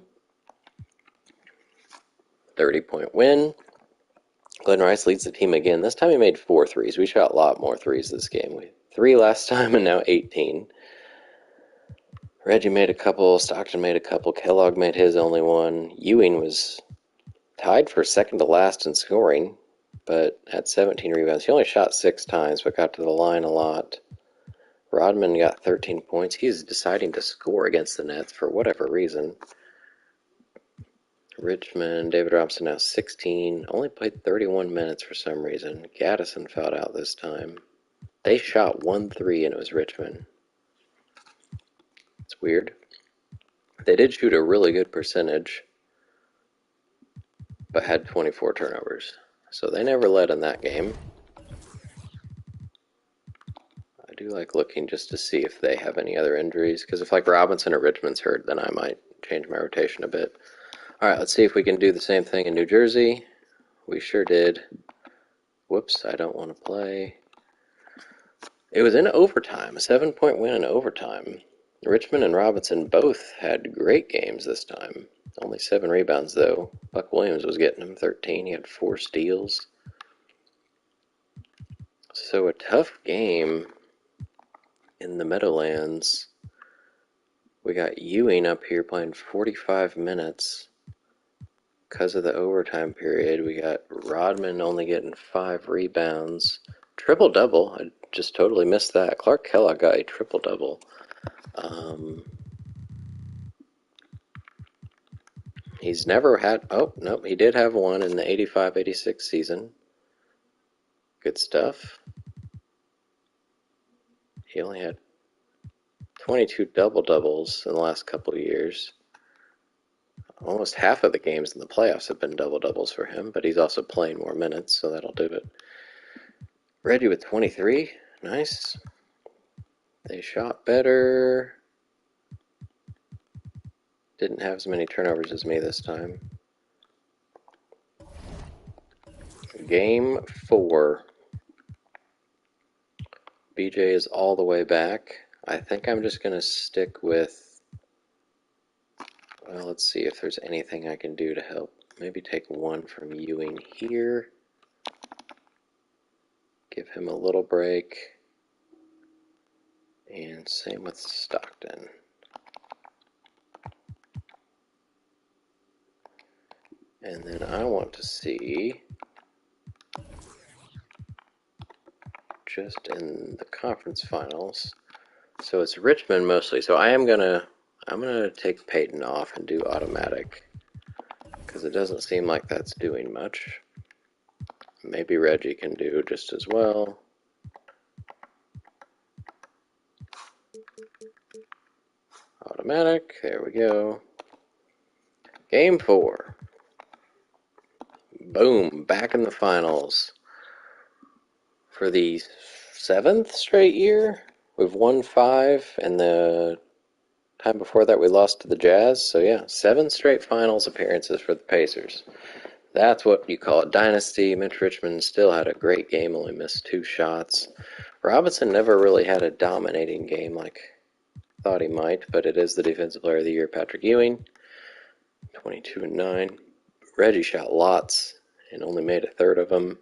30-point win. Glenn Rice leads the team again. This time he made 4 threes. We shot a lot more threes this game. 3 last time and now 18. Reggie made a couple. Stockton made a couple. Kellogg made his only one. Ewing was tied for second to last in scoring, but had 17 rebounds. He only shot 6 times, but got to the line a lot. Rodman got 13 points. He's deciding to score against the Nets for whatever reason. Richmond, David Robinson now 16. Only played 31 minutes for some reason. Gaddison fouled out this time. They shot 1 3 and it was Richmond. It's weird. They did shoot a really good percentage, but had 24 turnovers. So they never led in that game. I do like looking just to see if they have any other injuries, because if like Robinson or Richmond's hurt, then I might change my rotation a bit. Alright, let's see if we can do the same thing in New Jersey. We sure did. Whoops, I don't want to play. It was in overtime, a 7-point win in overtime. Richmond and Robinson both had great games this time. Only 7 rebounds, though. Buck Williams was getting him 13. He had 4 steals. So a tough game in the Meadowlands. We got Ewing up here playing 45 minutes because of the overtime period. We got Rodman only getting 5 rebounds. Triple-double. I just totally missed that. Clark Kellogg got a triple-double. He's never had... Oh, nope, he did have one in the 85-86 season. Good stuff. He only had 22 double-doubles in the last couple of years. Almost half of the games in the playoffs have been double-doubles for him, but he's also playing more minutes, so that'll do it. Reggie with 23. Nice. They shot better. Didn't have as many turnovers as me this time. Game 4. BJ is all the way back. I think I'm just going to stick with... Well, let's see if there's anything I can do to help. Maybe take 1 from Ewing here. Give him a little break. And same with Stockton. And then I want to see, just in the conference finals, so it's Richmond mostly. So I'm gonna take Peyton off and do automatic, because it doesn't seem like that's doing much. Maybe Reggie can do just as well. Automatic, there we go. Game 4. Boom, back in the finals. For the 7th straight year, we've won 5, and the time before that we lost to the Jazz. So yeah, 7 straight finals appearances for the Pacers. That's what you call a dynasty. Mitch Richmond still had a great game, only missed 2 shots. Robinson never really had a dominating game like I thought he might, but it is the Defensive Player of the Year, Patrick Ewing, 22 and 9. Reggie shot lots and only made a third of them.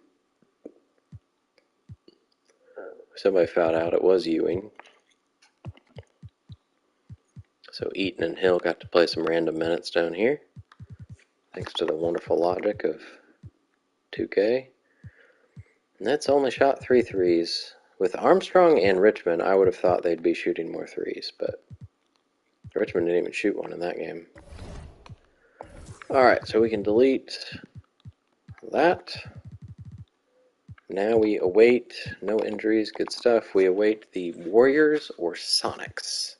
Somebody fouled out. It was Ewing. So Eaton and Hill got to play some random minutes down here, thanks to the wonderful logic of 2K. And that's only shot 3 threes. With Armstrong and Richmond, I would have thought they'd be shooting more threes, but Richmond didn't even shoot one in that game. Alright, so we can delete that. Now we await, no injuries, good stuff. We await the Warriors or Sonics.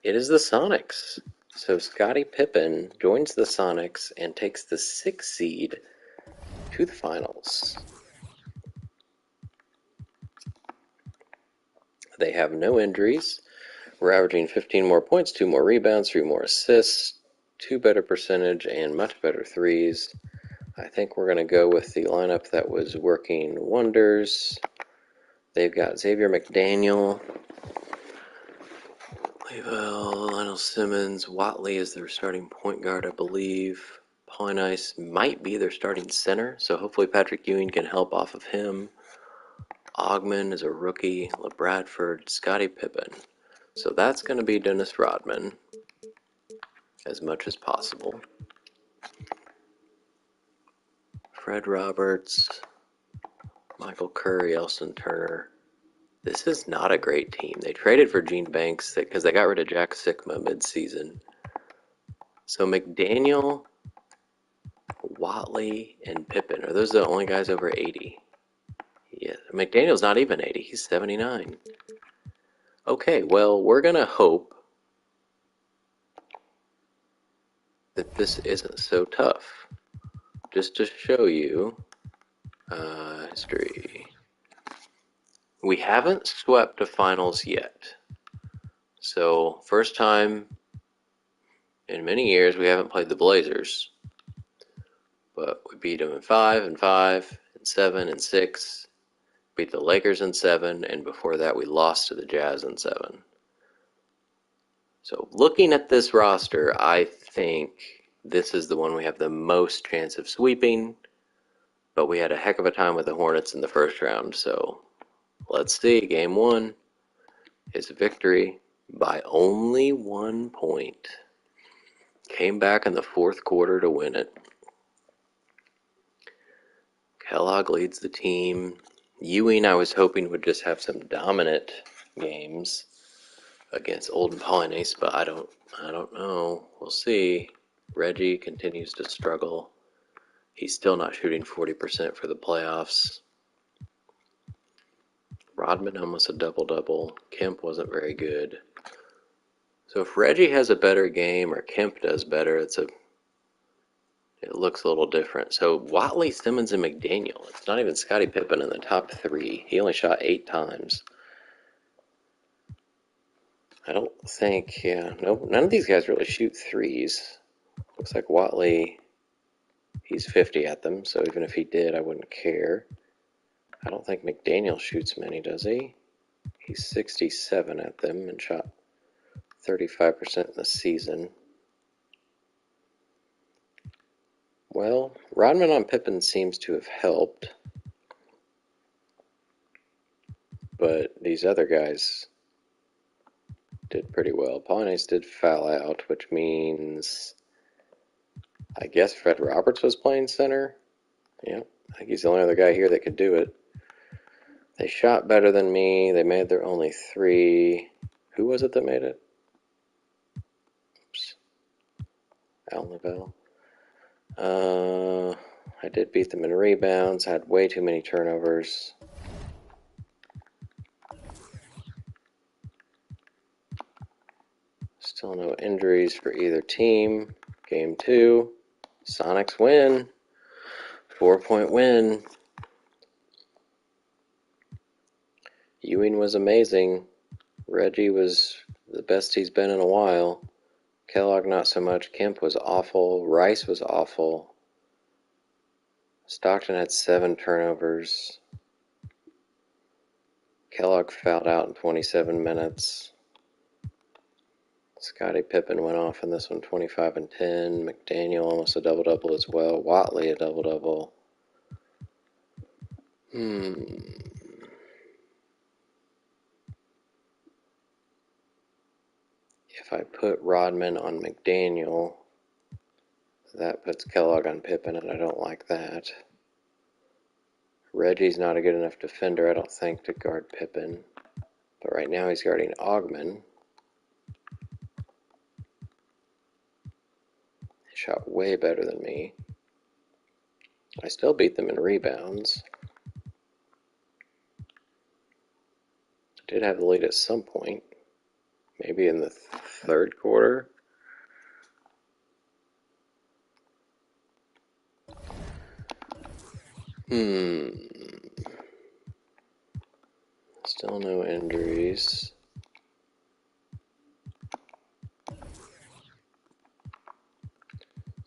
It is the Sonics. So Scottie Pippen joins the Sonics and takes the 6th seed to the finals. They have no injuries. We're averaging 15 more points, 2 more rebounds, 3 more assists, 2 better percentage, and much better threes. I think we're going to go with the lineup that was working wonders. They've got Xavier McDaniel, Cleveland, Lionel Simmons, Watley is their starting point guard, I believe. Polynice might be their starting center, so hopefully Patrick Ewing can help off of him. Ogman is a rookie, LeBradford, Scottie Pippen. So that's going to be Dennis Rodman as much as possible. Fred Roberts, Michael Curry, Elston Turner. This is not a great team. They traded for Gene Banks because they got rid of Jack Sikma mid-season. So McDaniel, Watley, and Pippen, are those the only guys over 80? Yeah, McDaniel's not even 80. He's 79. Okay, well, we're going to hope that this isn't so tough. Just to show you history. We haven't swept a finals yet. So, first time in many years we haven't played the Blazers. But we beat them in 5 and 5 and 7 and 6. Beat the Lakers in 7, and before that we lost to the Jazz in 7. So looking at this roster, I think this is the one we have the most chance of sweeping. But we had a heck of a time with the Hornets in the first round, so let's see. Game 1 is a victory by only 1 point. Came back in the fourth quarter to win it. Kellogg leads the team. Ewing, I was hoping, would just have some dominant games against Olden Polynice, but I don't know. We'll see. Reggie continues to struggle. He's still not shooting 40% for the playoffs. Rodman almost a double-double. Kemp wasn't very good. So if Reggie has a better game or Kemp does better, it looks a little different. So Watley, Simmons, and McDaniel. It's not even Scottie Pippen in the top 3. He only shot 8 times. I don't think, none of these guys really shoot threes. Looks like Watley, he's 50 at them, so even if he did, I wouldn't care. I don't think McDaniel shoots many, does he? He's 67 at them and shot 35% in the season. Well, Rodman on Pippen seems to have helped. But these other guys did pretty well. Polynice did foul out, which means I guess Fred Roberts was playing center. Yeah, I think he's the only other guy here that could do it. They shot better than me. They made their only 3. Who was it that made it? Oops. Al Lavelle. I did beat them in rebounds. I had way too many turnovers. Still no injuries for either team. Game 2. Sonics win. 4-point win. Ewing was amazing. Reggie was the best he's been in a while. Kellogg not so much. Kemp was awful. Rice was awful. Stockton had 7 turnovers. Kellogg fouled out in 27 minutes. Scottie Pippen went off in this one, 25 and 10. McDaniel almost a double-double as well. Watley a double-double. If I put Rodman on McDaniel, That puts Kellogg on Pippen, and I don't like that. Reggie's not a good enough defender, I don't think, to guard Pippen. But right now he's guarding Augman. He shot way better than me. I still beat them in rebounds. I did have the lead at some point. Maybe in the third quarter. Still no injuries.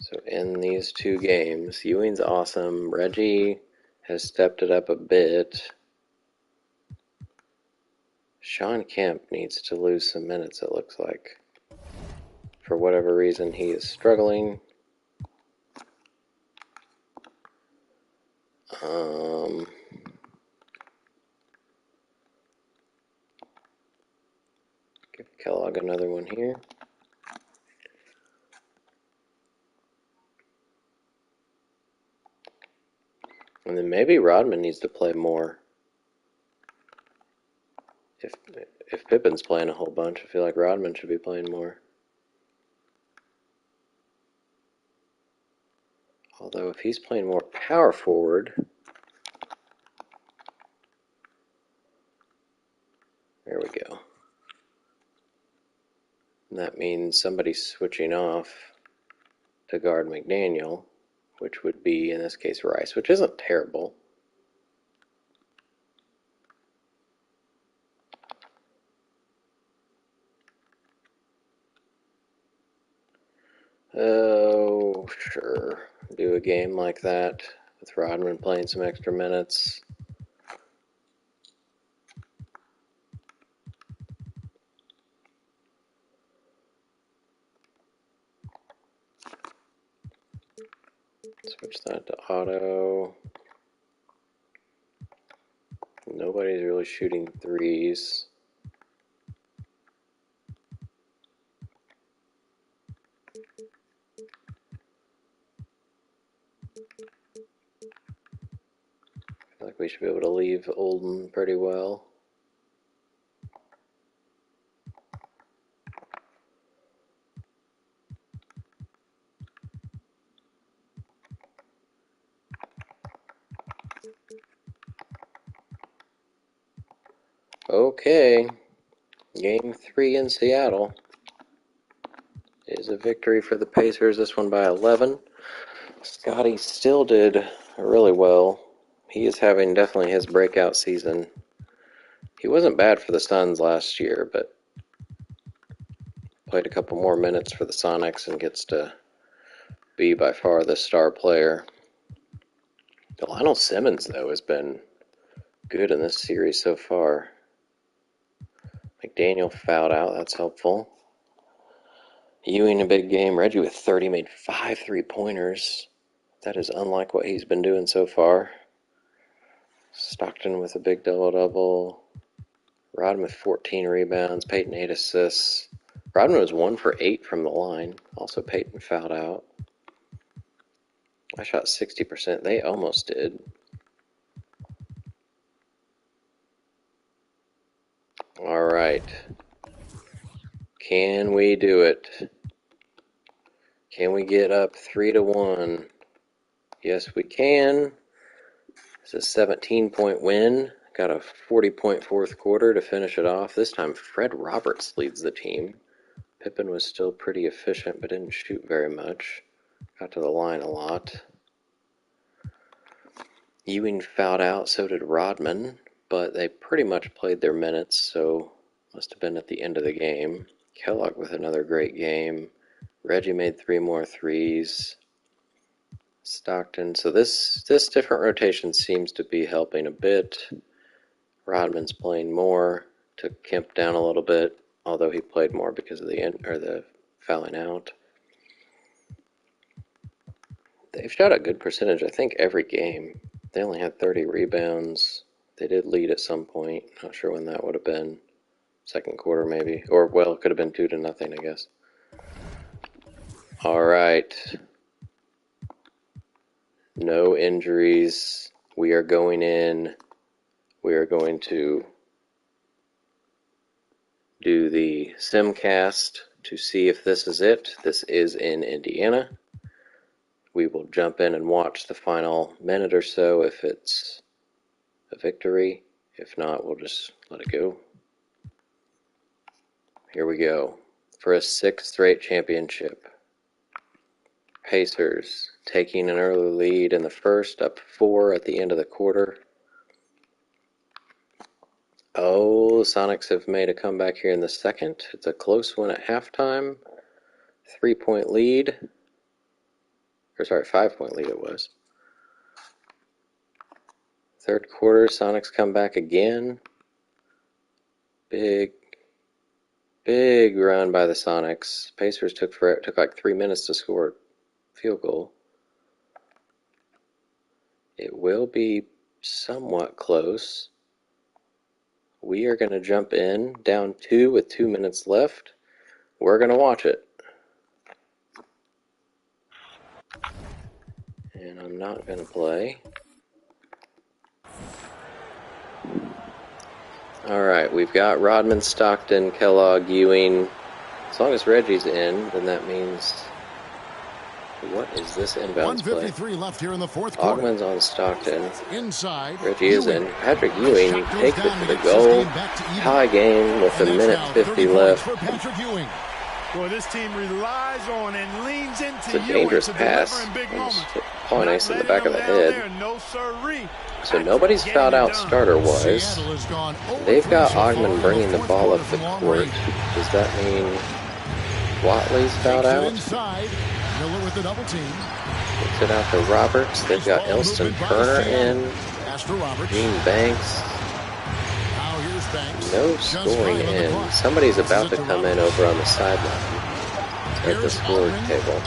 So in these two games, Ewing's awesome. Reggie has stepped it up a bit. Sean Kemp needs to lose some minutes, it looks like. For whatever reason, he is struggling. Give Kellogg another one here. And then maybe Rodman needs to play more. If Pippen's playing a whole bunch, I feel like Rodman should be playing more. Although if he's playing more power forward, there we go. And that means somebody's switching off to guard McDaniel, which would be, in this case, Rice, which isn't terrible. Oh, sure. Do a game like that with Rodman playing some extra minutes. Switch that to auto. Nobody's really shooting threes. I feel like we should be able to leave Olden pretty well. Okay, game 3 in Seattle is a victory for the Pacers, this one by 11. Scotty still did really well. He is having definitely his breakout season. He wasn't bad for the Suns last year, but played a couple more minutes for the Sonics and gets to be by far the star player. Lionel Simmons, though, has been good in this series so far. McDaniel fouled out, that's helpful. Ewing a big game. Reggie with 30 made 5 3-pointers. That is unlike what he's been doing so far. Stockton with a big double-double. Rodman with 14 rebounds. Peyton 8 assists. Rodman was 1 for 8 from the line. Also Peyton fouled out. I shot 60%. They almost did. All right. Can we do it? Can we get up 3-1? Yes, we can. It's a 17-point win. Got a 40-point fourth quarter to finish it off. This time, Fred Roberts leads the team. Pippen was still pretty efficient, but didn't shoot very much. Got to the line a lot. Ewing fouled out, so did Rodman, but they pretty much played their minutes, so must have been at the end of the game. Kellogg with another great game. Reggie made 3 more threes. Stockton. So this different rotation seems to be helping a bit. Rodman's playing more. Took Kemp down a little bit, although he played more because of the fouling out. They've shot a good percentage, I think, every game. They only had 30 rebounds. They did lead at some point. Not sure when that would have been. Second quarter, maybe. Or, well, it could have been 2-0, I guess. All right. No injuries. We are going in. We are going to do the simcast to see if this is it. This is in Indiana. We will jump in and watch the final minute or so if it's a victory. If not, we'll just let it go. Here we go. For a 6th straight championship. Pacers taking an early lead in the first, up 4 at the end of the quarter. Oh, the Sonics have made a comeback here in the second. It's a close one at halftime. 3-point lead. Or sorry, 5-point lead it was. Third quarter, Sonics come back again. Big run by the Sonics. Pacers took like 3 minutes to score a field goal. It will be somewhat close. We are going to jump in, down 2 with 2 minutes left. We're going to watch it. And I'm not going to play. Alright, we've got Rodman, Stockton, Kellogg, Ewing. As long as Reggie's in, then that means... What is this inbounds play? 1:53 left here in the fourth quarter. Ogman's on Stockton. Inside. Reggie is in. Patrick Ewing takes it to the goal. Tie game with a minute 50 left. Boy, this team relies on and leans into it's a dangerous pass. Paul Nice in the back of the head. So nobody's fouled out starter-wise. They've got Ogman bringing the ball up the court. Does that mean Watley's fouled out? Miller with the double team. Gets it out to Roberts. They've got Elston Turner in. Gene Banks. No scoring in. Somebody's about to come in over on the sideline at the scoring table.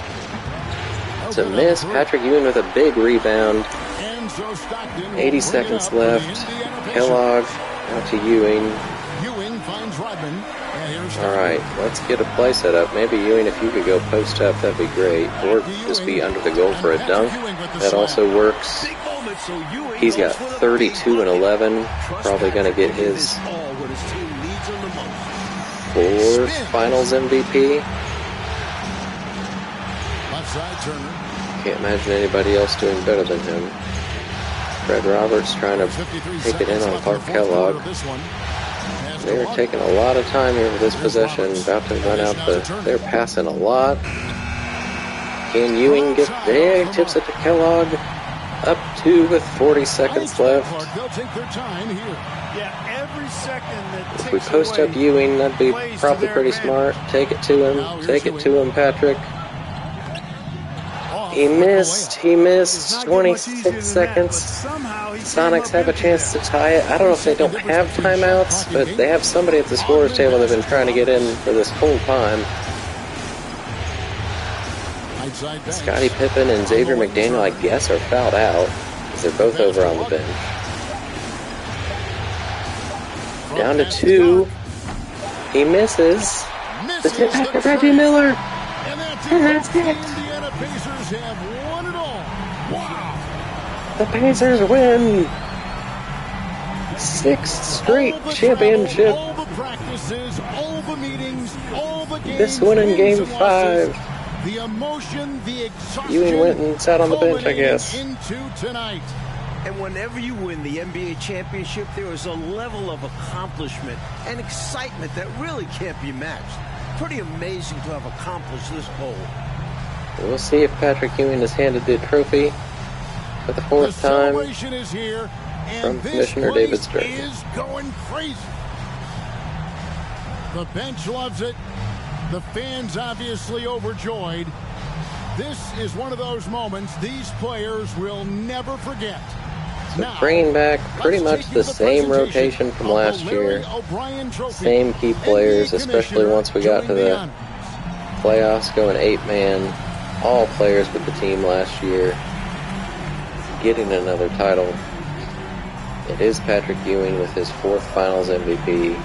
It's a miss. Patrick Ewing with a big rebound. 80 seconds left. Kellogg out to Ewing. Alright, let's get a play set up. Maybe Ewing, if you could go post up, that'd be great. Or just be under the goal for a dunk. That also works. He's got 32 and 11. Probably going to get his 4th finals MVP. Can't imagine anybody else doing better than him. Fred Roberts trying to take it in on Clark Kellogg. They're taking a lot of time here with this possession. About to run out they're passing a lot. Can Ewing get there? Tips it to Kellogg. Up 2 with 40 seconds left. If we post up Ewing, that'd be probably pretty smart. Take it to him. Take it to him, Patrick. He missed. 26 seconds. Sonics have a chance to tie it. I don't know if they don't have timeouts, but they have somebody at the scorer's table they've been trying to get in for this whole time. Scottie Pippen and Xavier McDaniel, I guess, are fouled out because they're both over on the bench. Down to 2. He misses. The tip back to Reggie Miller. And that's it. Pacers have won it all. Wow. The Pacers win. 6th straight championship. All the practices, all the meetings, all the games. This one in Game 5. The emotion, the exhaustion. Ewing went and sat on the bench, I guess. Into tonight. And whenever you win the NBA championship, there is a level of accomplishment and excitement that really can't be matched. Pretty amazing to have accomplished this goal. We'll see if Patrick Ewing is handed the trophy for the 4th time is here, from Commissioner David Stern. Is going crazy. The bench loves it. The fans obviously overjoyed. This is one of those moments these players will never forget. So now, bringing back pretty much the same rotation from last year. Same key players, especially once we got to the playoffs, going 8-man. All players with the team last year getting another title. It is Patrick Ewing with his 4th finals MVP.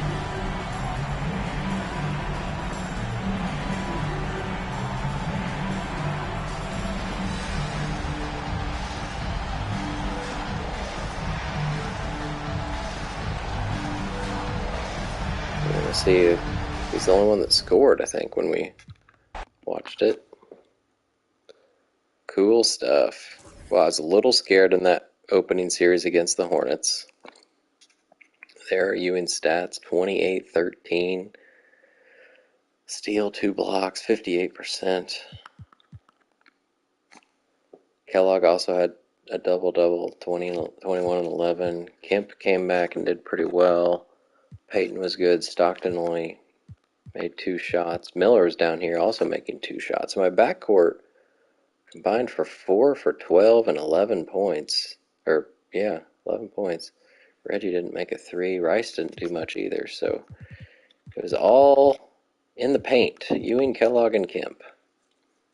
to see. He's the only one that scored, I think, when we watched it. Cool stuff. Well, I was a little scared in that opening series against the Hornets. There are Ewing stats, 28-13. Steal, 2 blocks, 58%. Kellogg also had a double-double, 21 and 11. Kemp came back and did pretty well. Peyton was good. Stockton only made 2 shots. Miller was down here also making 2 shots. So my backcourt combined for 4 for 12 and 11 points. 11 points. Reggie didn't make a 3. Rice didn't do much either. So it was all in the paint. Ewing, Kellogg, and Kemp.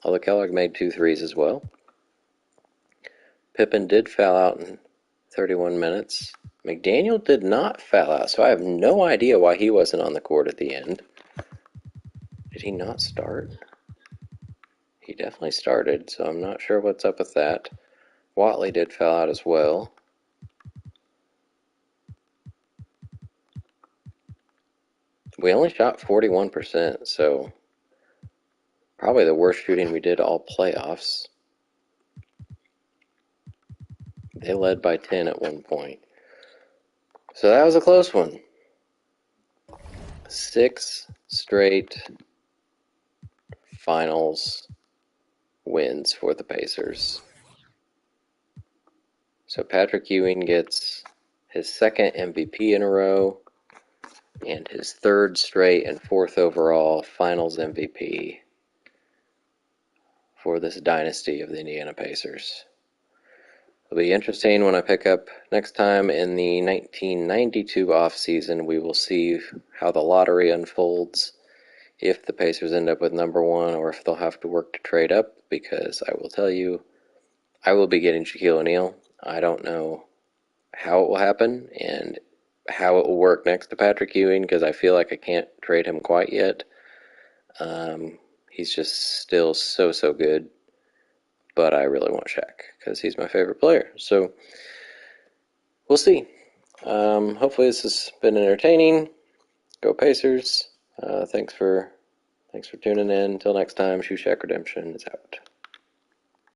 Although Kellogg made 2 threes as well. Pippen did foul out in 31 minutes. McDaniel did not foul out, so I have no idea why he wasn't on the court at the end. Did he not start? He definitely started, so I'm not sure what's up with that. Watley did foul out as well. We only shot 41%, so probably the worst shooting we did all playoffs. They led by 10 at one point. So that was a close one. 6 straight finals wins for the Pacers. So Patrick Ewing gets his 2nd MVP in a row and his 3rd straight and 4th overall finals MVP for this dynasty of the Indiana Pacers. It'll be interesting when I pick up next time in the 1992 offseason. We will see how the lottery unfolds, if the Pacers end up with number 1 or if they'll have to work to trade up, because I will tell you, I will be getting Shaquille O'Neal. I don't know how it will happen and how it will work next to Patrick Ewing, because I feel like I can't trade him quite yet. He's just still so good. But I really want Shaq because he's my favorite player. So we'll see. Hopefully this has been entertaining. Go Pacers. Thanks for tuning in. Until next time, Shoe Shack Redemption is out.